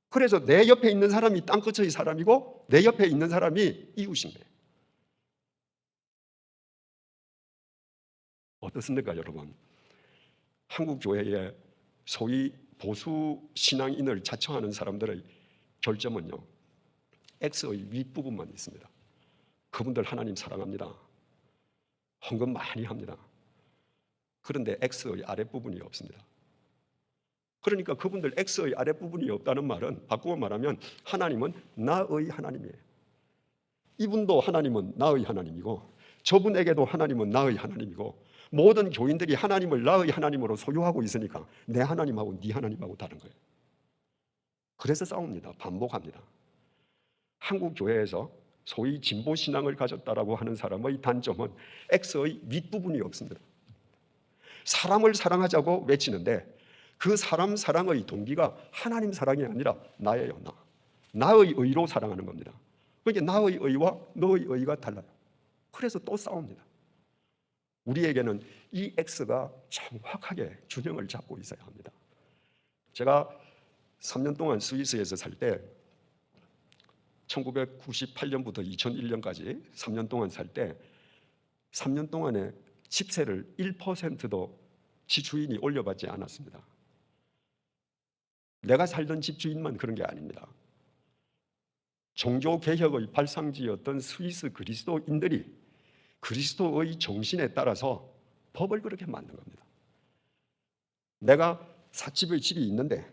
[SPEAKER 1] 그래서 내 옆에 있는 사람이 땅끝의 사람이고 내 옆에 있는 사람이 이웃인 거예요. 어떻습니까, 여러분? 한국 교회에 소위 보수 신앙인을 자청하는 사람들의 결점은요, X의 윗부분만 있습니다. 그분들 하나님 사랑합니다. 헌금 많이 합니다. 그런데 X의 아랫부분이 없습니다. 그러니까 그분들 X의 아랫부분이 없다는 말은 바꾸어 말하면 하나님은 나의 하나님이에요. 이분도 하나님은 나의 하나님이고 저분에게도 하나님은 나의 하나님이고 모든 교인들이 하나님을 나의 하나님으로 소유하고 있으니까 내 하나님하고 네 하나님하고 다른 거예요. 그래서 싸웁니다. 반복합니다. 한국 교회에서 소위 진보 신앙을 가졌다라고 하는 사람의 단점은 X의 밑부분이 없습니다. 사람을 사랑하자고 외치는데 그 사람 사랑의 동기가 하나님 사랑이 아니라 나예요. 나의 의로 사랑하는 겁니다. 그러니까 나의 의와 너의 의가 달라요. 그래서 또 싸웁니다. 우리에게는 이 X가 정확하게 균형을 잡고 있어야 합니다. 제가 3년 동안 스위스에서 살 때 1998년부터 2001년까지 3년 동안 살 때 3년 동안에 집세를 1%도 집주인이 올려받지 않았습니다. 내가 살던 집주인만 그런 게 아닙니다. 종교개혁의 발상지였던 스위스 그리스도인들이 그리스도의 정신에 따라서 법을 그렇게 만든 겁니다. 내가 사집의 집이 있는데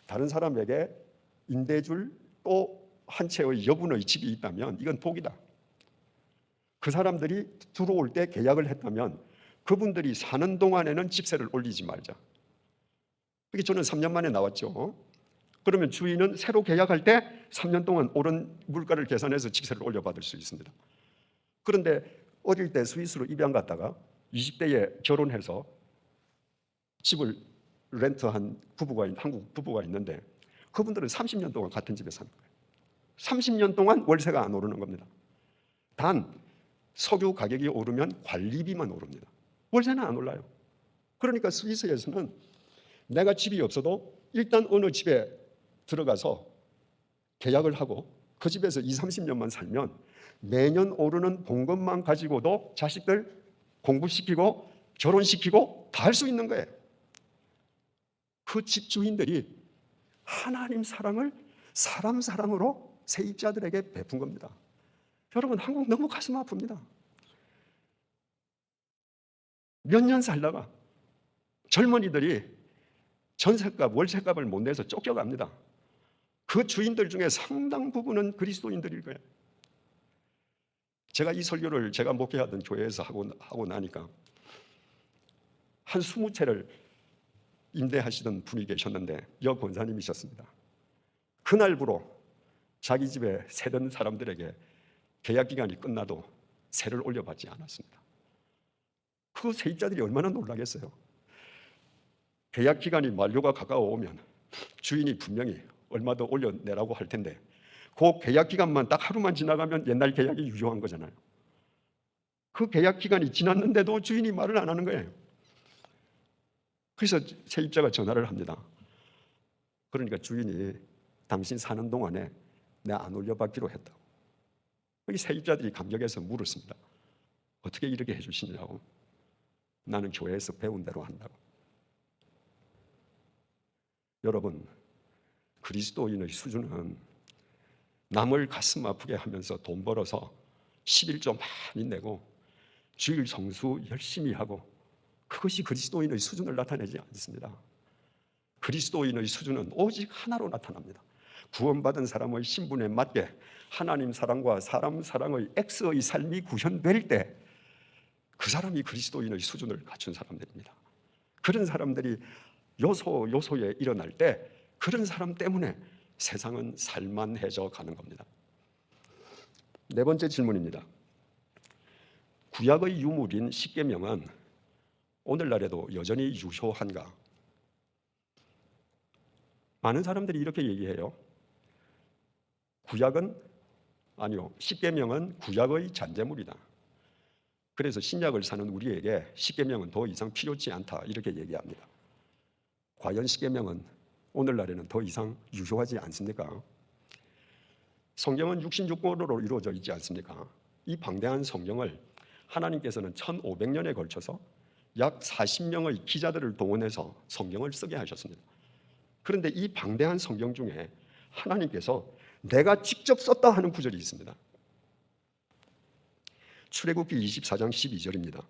[SPEAKER 1] 다른 사람에게 임대줄 또 한 채의 여분의 집이 있다면 이건 복이다. 그 사람들이 들어올 때 계약을 했다면 그분들이 사는 동안에는 집세를 올리지 말자. 그게 저는 3년 만에 나왔죠. 그러면 주인은 새로 계약할 때 3년 동안 오른 물가를 계산해서 집세를 올려받을 수 있습니다. 그런데 어릴 때 스위스로 입양 갔다가 20대에 결혼해서 집을 렌트한 한국 부부가 있는데 그분들은 30년 동안 같은 집에 사는 거예요. 30년 동안 월세가 안 오르는 겁니다. 단 석유 가격이 오르면 관리비만 오릅니다. 월세는 안 올라요. 그러니까 스위스에서는 내가 집이 없어도 일단 어느 집에 들어가서 계약을 하고 그 집에서 20-30년만 살면 매년 오르는 봉급만 가지고도 자식들 공부시키고 결혼시키고 다 할 수 있는 거예요. 그 집주인들이 하나님 사랑을 사람 사랑으로 세입자들에게 베푼 겁니다. 여러분, 한국 너무 가슴 아픕니다. 몇 년 살다가 젊은이들이 전셋값, 월세값을 못 내서 쫓겨갑니다. 그 주인들 중에 상당 부분은 그리스도인들일 거예요. 제가 이 설교를 제가 목회하던 교회에서 하고 나니까 한 20채를 임대하시던 분이 계셨는데 여 권사님이셨습니다. 그날부로 자기 집에 세던 사람들에게 계약 기간이 끝나도 세를 올려받지 않았습니다. 그 세입자들이 얼마나 놀라겠어요. 계약 기간이 만료가 가까워오면 주인이 분명히 얼마 더 올려내라고 할 텐데 그 계약 기간만 딱 하루만 지나가면 옛날 계약이 유효한 거잖아요. 그 계약 기간이 지났는데도 주인이 말을 안 하는 거예요. 그래서 세입자가 전화를 합니다. 그러니까 주인이 당신 사는 동안에 내가 안 올려받기로 했다고. 이 세입자들이 감격해서 물었습니다. 어떻게 이렇게 해주시냐고. 나는 교회에서 배운 대로 한다고. 여러분, 그리스도인의 수준은 남을 가슴 아프게 하면서 돈 벌어서 11조 많이 내고 주일 성수 열심히 하고 그것이 그리스도인의 수준을 나타내지 않습니다. 그리스도인의 수준은 오직 하나로 나타납니다. 구원받은 사람의 신분에 맞게 하나님 사랑과 사람 사랑의 X의 삶이 구현될 때 그 사람이 그리스도인의 수준을 갖춘 사람들입니다. 그런 사람들이 요소에 일어날 때 그런 사람 때문에 세상은 살만해져 가는 겁니다. 네 번째 질문입니다. 구약의 유물인 십계명은 오늘날에도 여전히 유효한가? 많은 사람들이 이렇게 얘기해요. 십계명은 구약의 잔재물이다. 그래서 신약을 사는 우리에게 십계명은 더 이상 필요치 않다 이렇게 얘기합니다. 과연 십계명은 오늘날에는 더 이상 유효하지 않습니까? 성경은 66권으로 이루어져 있지 않습니까? 이 방대한 성경을 하나님께서는 1500년에 걸쳐서 약 40명의 기자들을 동원해서 성경을 쓰게 하셨습니다. 그런데 이 방대한 성경 중에 하나님께서 내가 직접 썼다 하는 구절이 있습니다. 출애굽기 24장 12절입니다.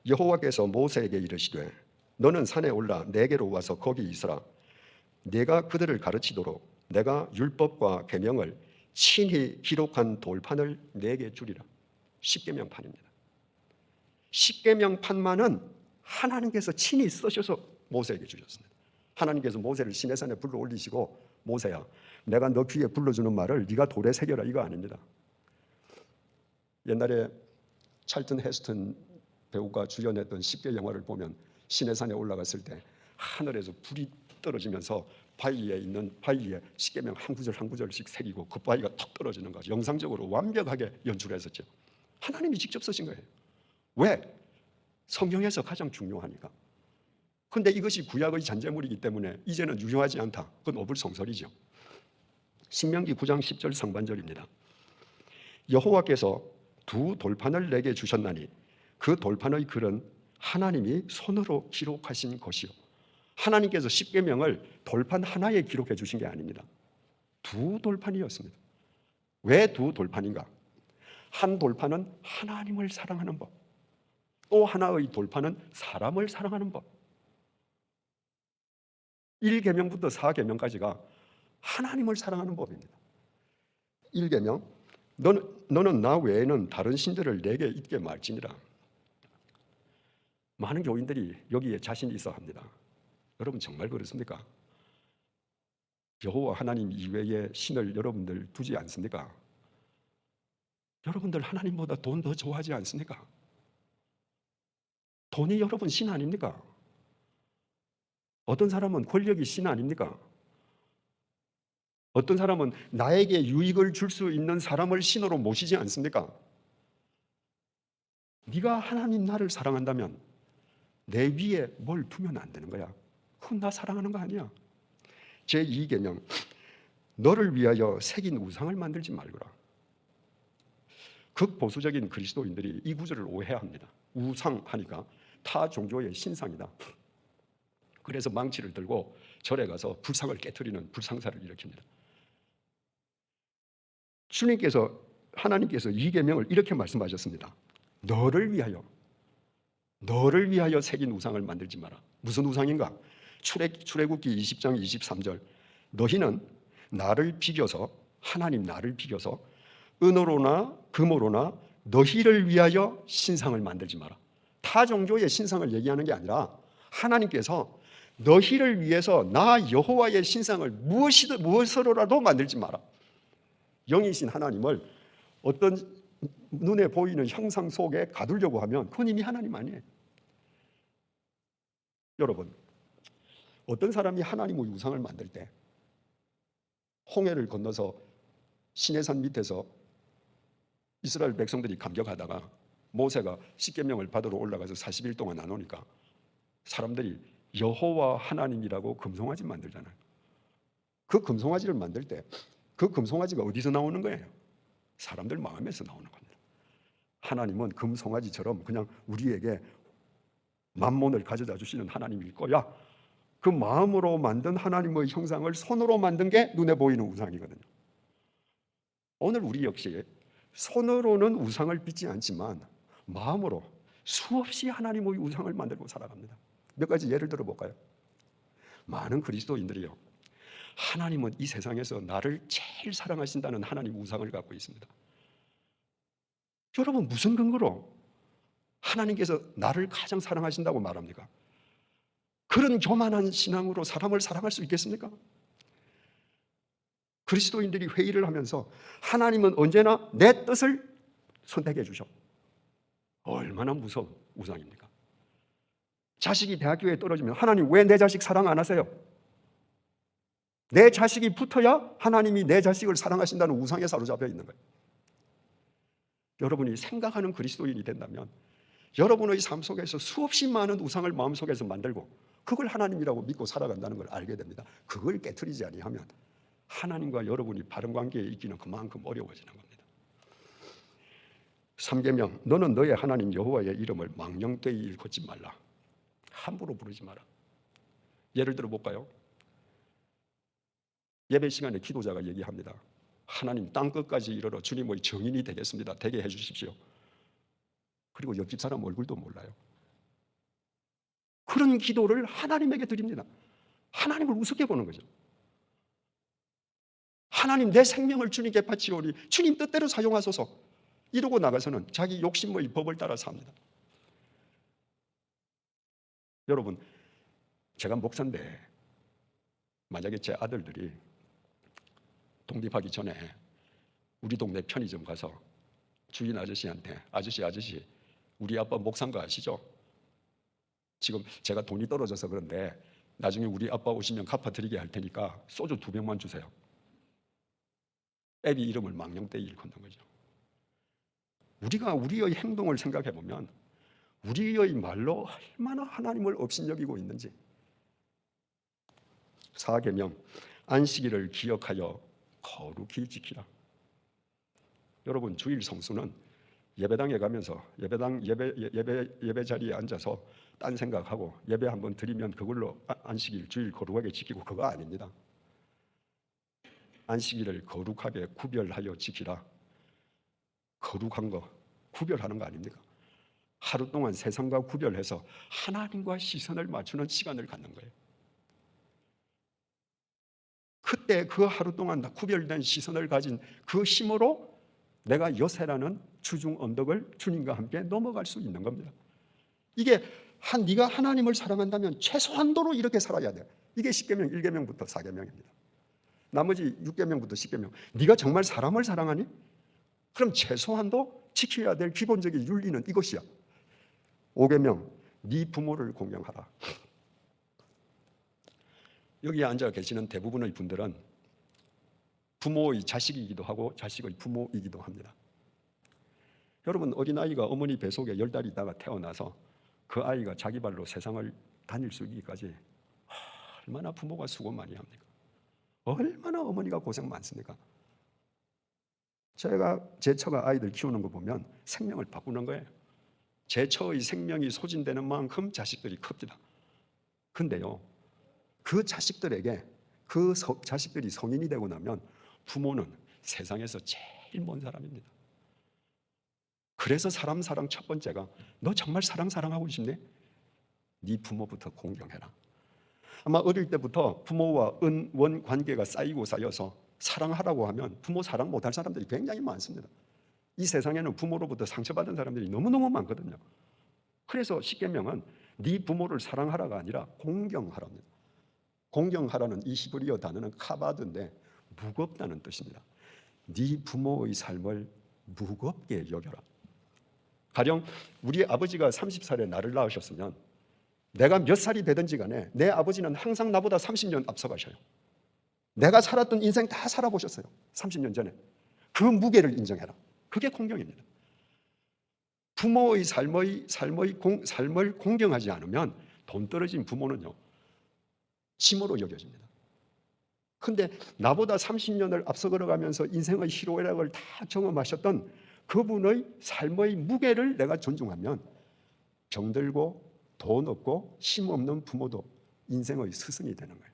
[SPEAKER 1] 여호와께서 모세에게 이르시되 너는 산에 올라 내게로 와서 거기 있으라. 내가 그들을 가르치도록 내가 율법과 계명을 친히 기록한 돌판을 내게 주리라. 십계명판입니다. 십계명판만은 하나님께서 친히 쓰셔서 모세에게 주셨습니다. 하나님께서 모세를 시내산에 불러 올리시고 모세야, 내가 너 귀에 불러주는 말을 네가 돌에 새겨라, 이거 아닙니다. 옛날에 찰튼 헤스턴 배우가 주연했던 10개 영화를 보면 시내산에 올라갔을 때 하늘에서 불이 떨어지면서 바위에 있는 바위에 십계명 한 구절 한 구절씩 새기고 그 바위가 턱 떨어지는 거죠. 영상적으로 완벽하게 연출했었죠. 하나님이 직접 쓰신 거예요. 왜? 성경에서 가장 중요하니까. 그런데 이것이 구약의 잔재물이기 때문에 이제는 유효하지 않다. 그건 어불성설이죠. 신명기 9장 10절 상반절입니다. 여호와께서 두 돌판을 내게 주셨나니 그 돌판의 글은 하나님이 손으로 기록하신 것이요. 하나님께서 십계명을 돌판 하나에 기록해 주신 게 아닙니다. 두 돌판이었습니다. 왜 두 돌판인가? 한 돌판은 하나님을 사랑하는 법, 또 하나의 돌판은 사람을 사랑하는 법. 1계명부터 4계명까지가 하나님을 사랑하는 법입니다. 1계명, 너는 나 외에는 다른 신들을 내게 있게 말지니라. 많은 교인들이 여기에 자신이 있어 합니다. 여러분 정말 그렇습니까? 여호와 하나님 이외의 신을 여러분들 두지 않습니까? 여러분들 하나님보다 돈 더 좋아하지 않습니까? 돈이 여러분 신 아닙니까? 어떤 사람은 권력이 신 아닙니까? 어떤 사람은 나에게 유익을 줄 수 있는 사람을 신으로 모시지 않습니까? 네가 하나님 나를 사랑한다면 내 위에 뭘 두면 안 되는 거야. 그건 나 사랑하는 거 아니야. 제2계명, 너를 위하여 새긴 우상을 만들지 말거라. 극보수적인 그리스도인들이 이 구절을 오해합니다. 우상 하니까 타 종교의 신상이다. 그래서 망치를 들고 절에 가서 불상을 깨트리는 불상사를 일으킵니다. 주님께서, 하나님께서 이 계명을 이렇게 말씀하셨습니다. 너를 위하여 새긴 우상을 만들지 마라. 무슨 우상인가? 출애굽기 20장 23절, 너희는 나를 비겨서, 하나님 나를 비겨서 은으로나 금으로나 너희를 위하여 신상을 만들지 마라. 타 종교의 신상을 얘기하는 게 아니라 하나님께서 너희를 위해서 나 여호와의 신상을 무엇으로라도 만들지 마라. 영이신 하나님을 어떤 눈에 보이는 형상 속에 가두려고 하면 그건 이미 하나님 아니에요. 여러분, 어떤 사람이 하나님의 우상을 만들 때 홍해를 건너서 시내산 밑에서 이스라엘 백성들이 감격하다가 모세가 십계명을 받으러 올라가서 40일 동안 안 오니까 사람들이 여호와 하나님이라고 금송아지 만들잖아요. 그 금송아지를 만들 때 그 금송아지가 어디서 나오는 거예요? 사람들 마음에서 나오는 겁니다. 하나님은 금송아지처럼 그냥 우리에게 만몬을 가져다 주시는 하나님일 거야. 그 마음으로 만든 하나님의 형상을 손으로 만든 게 눈에 보이는 우상이거든요. 오늘 우리 역시 손으로는 우상을 빚지 않지만 마음으로 수없이 하나님의 우상을 만들고 살아갑니다. 몇 가지 예를 들어볼까요? 많은 그리스도인들이요, 하나님은 이 세상에서 나를 제일 사랑하신다는 하나님 우상을 갖고 있습니다. 여러분, 무슨 근거로 하나님께서 나를 가장 사랑하신다고 말합니까? 그런 교만한 신앙으로 사람을 사랑할 수 있겠습니까? 그리스도인들이 회의를 하면서 하나님은 언제나 내 뜻을 선택해 주셔. 얼마나 무서운 우상입니까? 자식이 대학교에 떨어지면 하나님 왜 내 자식 사랑 안 하세요? 내 자식이 붙어야 하나님이 내 자식을 사랑하신다는 우상에 사로잡혀 있는 거예요. 여러분이 생각하는 그리스도인이 된다면 여러분의 삶 속에서 수없이 많은 우상을 마음속에서 만들고 그걸 하나님이라고 믿고 살아간다는 걸 알게 됩니다. 그걸 깨트리지 아니하면 하나님과 여러분이 바른 관계에 있기는 그만큼 어려워지는 겁니다. 3계명, 너는 너의 하나님 여호와의 이름을 망령되이 일컫지 말라. 함부로 부르지 마라. 예를 들어 볼까요? 예배 시간에 기도자가 얘기합니다. 하나님 땅끝까지 이르러 주님의 정인이 되겠습니다. 되게 해주십시오. 그리고 옆집 사람 얼굴도 몰라요. 그런 기도를 하나님에게 드립니다. 하나님을 우습게 보는 거죠. 하나님 내 생명을 주님께 바치오니 주님 뜻대로 사용하소서 이러고 나가서는 자기 욕심의 법을 따라 삽니다. 여러분, 제가 목사인데 만약에 제 아들들이 독립하기 전에 우리 동네 편의점 가서 주인 아저씨한테 아저씨 우리 아빠 목사인 거 아시죠? 지금 제가 돈이 떨어져서 그런데 나중에 우리 아빠 오시면 갚아드리게 할 테니까 소주 2병만 주세요. 애비 이름을 망령되이 일컫는 거죠. 우리가 우리의 행동을 생각해 보면 우리의 말로 얼마나 하나님을 업신여기고 있는지. 4계명 안식일을 기억하여 거룩히 지키라. 여러분 주일 성수는 예배당에 가면서 예배 자리에 앉아서 딴 생각하고 예배 한번 드리면 그걸로 안식일 주일 거룩하게 지키고 그거 아닙니다. 안식일을 거룩하게 구별하여 지키라. 거룩한 거 구별하는 거 아닙니까? 하루 동안 세상과 구별해서 하나님과 시선을 맞추는 시간을 갖는 거예요. 그때 그 하루 동안 구별된 시선을 가진 그 힘으로 내가 여세라는 주중 언덕을 주님과 함께 넘어갈 수 있는 겁니다. 이게 네가 하나님을 사랑한다면 최소한도로 이렇게 살아야 돼. 이게 10계명 1계명부터 4계명입니다. 나머지 6계명부터 10계명. 네가 정말 사람을 사랑하니? 그럼 최소한도 지켜야 될 기본적인 윤리는 이것이야. 5계명 네 부모를 공경하라. 여기에 앉아 계시는 대부분의 분들은 부모의 자식이기도 하고 자식의 부모이기도 합니다. 여러분 어린아이가 어머니 뱃속에 10달 있다가 태어나서 그 아이가 자기 발로 세상을 다닐 수 있기까지 얼마나 부모가 수고 많이 합니까? 얼마나 어머니가 고생 많습니까? 제 처가 아이들 키우는 거 보면 생명을 바꾸는 거예요. 제 처의 생명이 소진되는 만큼 자식들이 큽니다. 근데요 그 자식들에게 자식들이 성인이 되고 나면 부모는 세상에서 제일 먼 사람입니다. 그래서 사람 사랑 첫 번째가 너 정말 사랑하고 싶니? 네 부모부터 공경해라. 아마 어릴 때부터 부모와 원 관계가 쌓여서 사랑하라고 하면 부모 사랑 못할 사람들이 굉장히 많습니다. 이 세상에는 부모로부터 상처받은 사람들이 너무너무 많거든요. 그래서 10계명은 네 부모를 사랑하라가 아니라 공경하랍니다. 공경하라는 이 히브리어 단어는 카바드인데 무겁다는 뜻입니다. 네 부모의 삶을 무겁게 여겨라. 가령 우리 아버지가 30살에 나를 낳으셨으면 내가 몇 살이 되든지 간에 내 아버지는 항상 나보다 30년 앞서가셔요. 내가 살았던 인생 다 살아보셨어요. 30년 전에. 그 무게를 인정해라. 그게 공경입니다. 부모의 삶을 공경하지 않으면 돈 떨어진 부모는요 짐으로 여겨집니다. 근데 나보다 30년을 앞서 걸어가면서 인생의 희로애락을 다 경험하셨던 그분의 삶의 무게를 내가 존중하면 병들고 돈 없고 힘 없는 부모도 인생의 스승이 되는 거예요.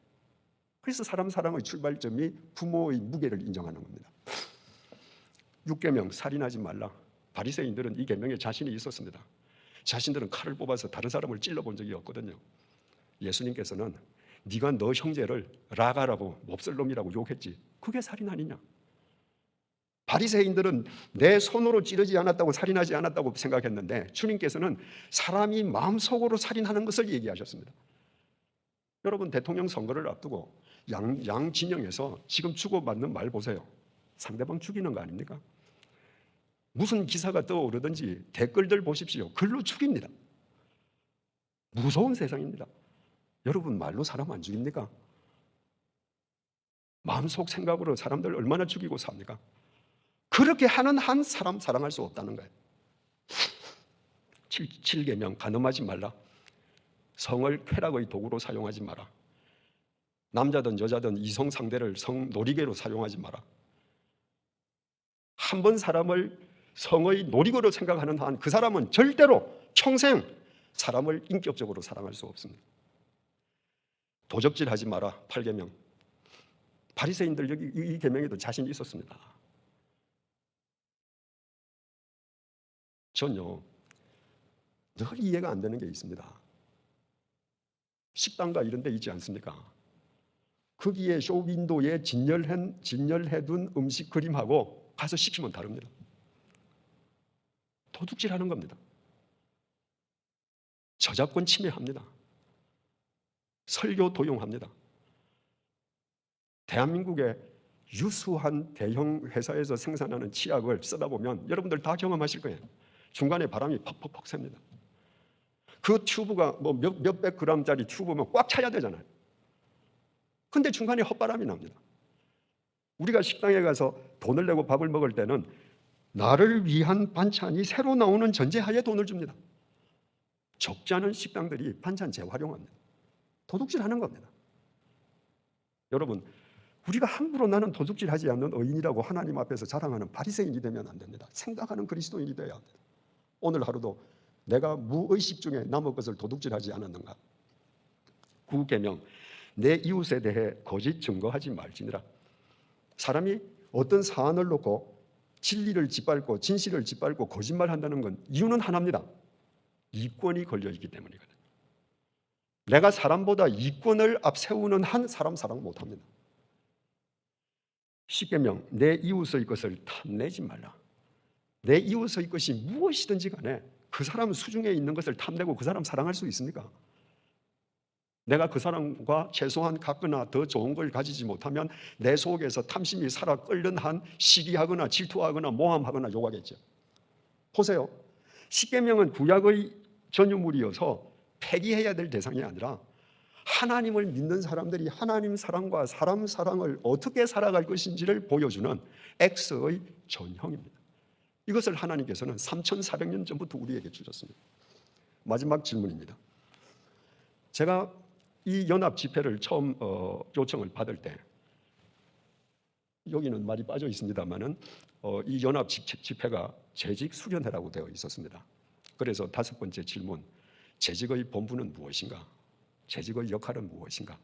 [SPEAKER 1] 그래서 사람 사랑의 출발점이 부모의 무게를 인정하는 겁니다. 6계명 살인하지 말라. 바리새인들은 이 계명에 자신이 있었습니다. 자신들은 칼을 뽑아서 다른 사람을 찔러본 적이 없거든요. 예수님께서는 네가 너 형제를 라가라고 몹쓸 놈이라고 욕했지. 그게 살인 아니냐? 바리새인들은 내 손으로 찌르지 않았다고 살인하지 않았다고 생각했는데 주님께서는 사람이 마음속으로 살인하는 것을 얘기하셨습니다. 여러분 대통령 선거를 앞두고 양 진영에서 지금 주고받는 말 보세요. 상대방 죽이는 거 아닙니까? 무슨 기사가 떠오르든지 댓글들 보십시오. 글로 죽입니다. 무서운 세상입니다. 여러분 말로 사람 안 죽입니까? 마음속 생각으로 사람들 얼마나 죽이고 삽니까? 그렇게 하는 한 사람 사랑할 수 없다는 거예요. 7계명 간음하지 말라. 성을 쾌락의 도구로 사용하지 마라. 남자든 여자든 이성 상대를 성 놀이개로 사용하지 마라. 한 번 사람을 성의 놀이개로 생각하는 한 그 사람은 절대로 평생 사람을 인격적으로 사랑할 수 없습니다. 도적질하지 마라. 8계명. 바리새인들 여기 이 계명에도 자신이 있었습니다. 전요 늘 이해가 안 되는 게 있습니다. 식당가 이런 데 있지 않습니까? 거기에 쇼윈도에 진열해둔 음식 그림하고 가서 시키면 다릅니다. 도둑질하는 겁니다. 저작권 침해합니다. 설교 도용합니다. 대한민국에 유수한 대형 회사에서 생산하는 치약을 쓰다 보면 여러분들 다 경험하실 거예요. 중간에 바람이 퍽퍽퍽 쐴니다. 그 튜브가 뭐 몇백 그램짜리 튜브면 꽉 차야 되잖아요. 근데 중간에 헛바람이 납니다. 우리가 식당에 가서 돈을 내고 밥을 먹을 때는 나를 위한 반찬이 새로 나오는 전제하에 돈을 줍니다. 적지 않은 식당들이 반찬 재활용합니다. 도둑질하는 겁니다. 여러분, 우리가 함부로 나는 도둑질하지 않는 의인이라고 하나님 앞에서 자랑하는 바리새인이 되면 안 됩니다. 생각하는 그리스도인이 되어야 합니다. 오늘 하루도 내가 무의식 중에 남의 것을 도둑질하지 않았는가? 9계명, 내 이웃에 대해 거짓 증거하지 말지니라. 사람이 어떤 사안을 놓고 진리를 짓밟고 진실을 짓밟고 거짓말한다는 건 이유는 하나입니다. 이권이 걸려있기 때문이거든요. 내가 사람보다 이권을 앞세우는 한 사람 사랑 못합니다. 10계명, 내 이웃의 것을 탐내지 말라. 내 이웃의 것이 무엇이든지 간에 그 사람 수중에 있는 것을 탐내고 그 사람 사랑할 수 있습니까? 내가 그 사람과 최소한 같거나 더 좋은 걸 가지지 못하면 내 속에서 탐심이 살아 끓는 한 시기하거나 질투하거나 모함하거나 욕하겠죠. 보세요. 십계명은 구약의 전유물이어서 폐기해야 될 대상이 아니라 하나님을 믿는 사람들이 하나님 사랑과 사람 사랑을 어떻게 살아갈 것인지를 보여주는 X의 전형입니다. 이것을 하나님께서는 3,400년 전부터 우리에게 주셨습니다. 마지막 질문입니다. 제가 이 연합 집회를 처음 요청을 받을 때, 여기는 말이 빠져 있습니다만은 이 연합 집회가 재직 수련회라고 되어 있었습니다. 그래서 5번째 질문, 재직의 본분은 무엇인가? 재직의 역할은 무엇인가?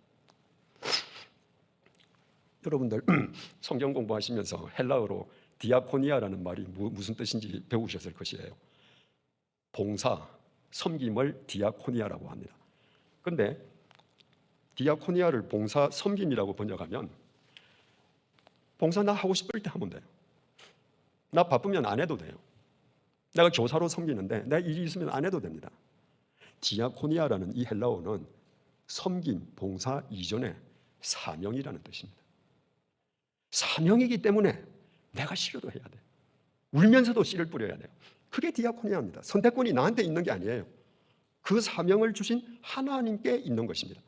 [SPEAKER 1] 여러분들 성경 공부하시면서 헬라어로 디아코니아라는 말이 무슨 뜻인지 배우셨을 것이에요. 봉사, 섬김을 디아코니아라고 합니다. 그런데 디아코니아를 봉사, 섬김이라고 번역하면 봉사 나 하고 싶을 때 하면 돼요. 나 바쁘면 안 해도 돼요. 내가 교사로 섬기는데 내 일이 있으면 안 해도 됩니다. 디아코니아라는 이 헬라어는 섬김, 봉사 이전에 사명이라는 뜻입니다. 사명이기 때문에 내가 씨려도 해야 돼요. 울면서도 씨를 뿌려야 돼요. 그게 디아코니아입니다. 선택권이 나한테 있는 게 아니에요. 그 사명을 주신 하나님께 있는 것입니다.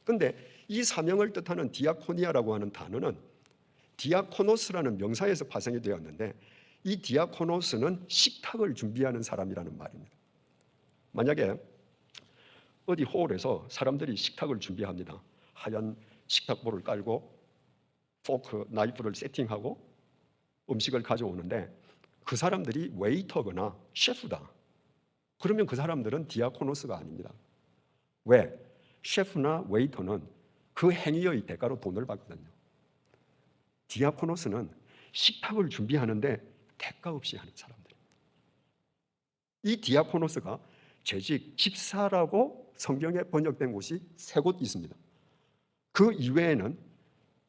[SPEAKER 1] 그런데 이 사명을 뜻하는 디아코니아라고 하는 단어는 디아코노스라는 명사에서 파생이 되었는데, 이 디아코노스는 식탁을 준비하는 사람이라는 말입니다. 만약에 어디 홀에서 사람들이 식탁을 준비합니다. 하얀 식탁보를 깔고 포크, 나이프를 세팅하고 음식을 가져오는데 그 사람들이 웨이터거나 셰프다. 그러면 그 사람들은 디아코노스가 아닙니다. 왜? 셰프나 웨이터는 그 행위의 대가로 돈을 받거든요. 디아코노스는 식탁을 준비하는데 대가 없이 하는 사람들입니다. 이 디아코노스가 재직 집사라고 성경에 번역된 곳이 3곳 있습니다. 그 이외에는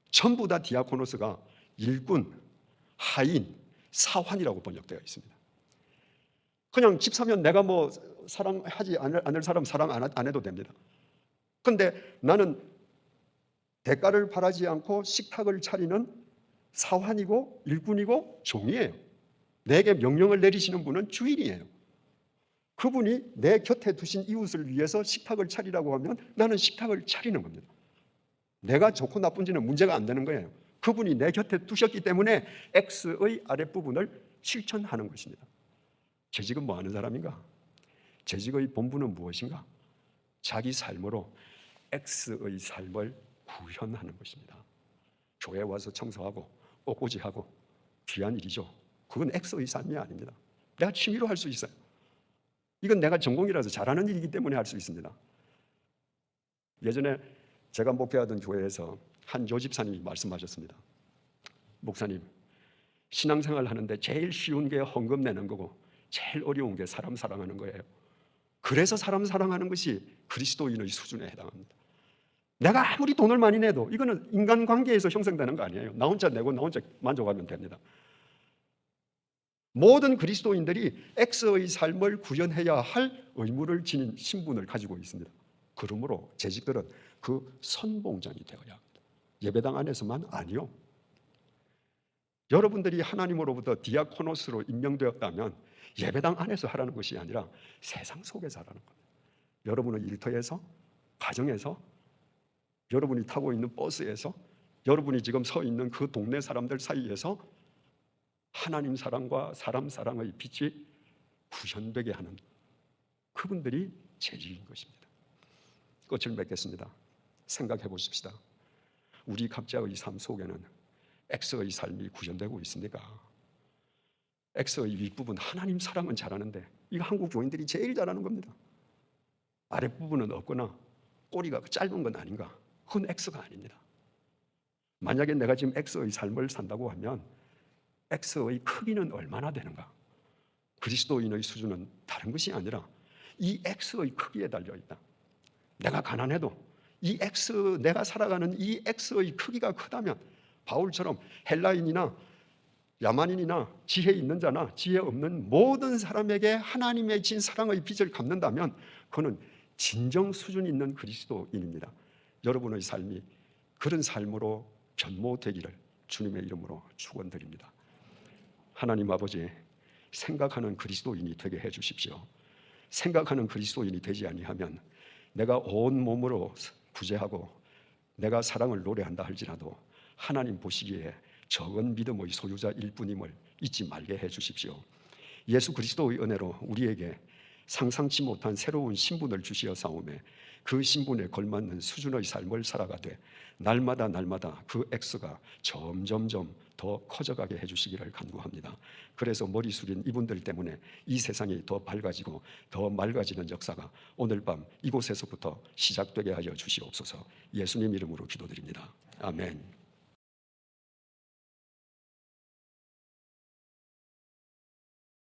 [SPEAKER 1] 전부 다 디아코노스가 일꾼, 하인, 사환이라고 번역되어 있습니다. 그냥 집사면 내가 뭐 사랑하지 않을 사람 사랑 안 해도 됩니다. 그런데 나는 대가를 바라지 않고 식탁을 차리는 사환이고 일꾼이고 종이에요. 내게 명령을 내리시는 분은 주인이에요. 그분이 내 곁에 두신 이웃을 위해서 식탁을 차리라고 하면 나는 식탁을 차리는 겁니다. 내가 좋고 나쁜지는 문제가 안 되는 거예요. 그분이 내 곁에 두셨기 때문에 X의 아랫부분을 실천하는 것입니다. 재직은 뭐 하는 사람인가? 재직의 본분은 무엇인가? 자기 삶으로 X의 삶을 구현하는 것입니다. 교회 와서 청소하고 꽃꽂이하고 귀한 일이죠. 그건 X의 삶이 아닙니다. 내가 취미로 할 수 있어요. 이건 내가 전공이라서 잘하는 일이기 때문에 할 수 있습니다. 예전에 제가 목회하던 교회에서 한 여집사님이 말씀하셨습니다. 목사님, 신앙생활 하는데 제일 쉬운 게 헌금 내는 거고 제일 어려운 게 사람 사랑하는 거예요. 그래서 사람 사랑하는 것이 그리스도인의 수준에 해당합니다. 내가 아무리 돈을 많이 내도 이거는 인간관계에서 형성되는 거 아니에요. 나 혼자 내고 나 혼자 만족하면 됩니다. 모든 그리스도인들이 X의 삶을 구현해야 할 의무를 지닌 신분을 가지고 있습니다. 그러므로 재직들은 그 선봉장이 되어야 합니다. 예배당 안에서만 아니요. 여러분들이 하나님으로부터 디아코노스로 임명되었다면 예배당 안에서 하라는 것이 아니라 세상 속에서 하라는 겁니다. 여러분의 일터에서, 가정에서, 여러분이 타고 있는 버스에서, 여러분이 지금 서 있는 그 동네 사람들 사이에서 하나님 사랑과 사람 사랑의 빛이 구현되게 하는 그분들이 재직인 것입니다. 끝을 맺겠습니다. 생각해 보십시다. 우리 각자의 삶 속에는 X의 삶이 구현되고 있습니까? X의 윗부분 하나님 사랑은 잘하는데 이거 한국 교인들이 제일 잘하는 겁니다. 아랫부분은 없거나 꼬리가 짧은 건 아닌가? 그건 X가 아닙니다. 만약에 내가 지금 X의 삶을 산다고 하면 X의 크기는 얼마나 되는가? 그리스도인의 수준은 다른 것이 아니라 이 X의 크기에 달려있다. 내가 가난해도 이 X, 내가 살아가는 이 X의 크기가 크다면 바울처럼 헬라인이나 야만인이나 지혜 있는 자나 지혜 없는 모든 사람에게 하나님의 진 사랑의 빛을 갚는다면 그는 진정 수준 있는 그리스도인입니다. 여러분의 삶이 그런 삶으로 변모되기를 주님의 이름으로 축원드립니다. 하나님 아버지, 생각하는 그리스도인이 되게 해 주십시오. 생각하는 그리스도인이 되지 아니하면 내가 온 몸으로 구제하고 내가 사랑을 노래한다 할지라도 하나님 보시기에 적은 믿음의 소유자일 뿐임을 잊지 말게 해 주십시오. 예수 그리스도의 은혜로 우리에게 상상치 못한 새로운 신분을 주시어 싸움에 그 신분에 걸맞는 수준의 삶을 살아가되 날마다 그 X가 점점점 더 커져가게 해주시기를 간구합니다. 그래서 머리 숙인 이분들 때문에 이 세상이 더 밝아지고 더 맑아지는 역사가 오늘 밤 이곳에서부터 시작되게 하여 주시옵소서. 예수님 이름으로 기도드립니다. 아멘.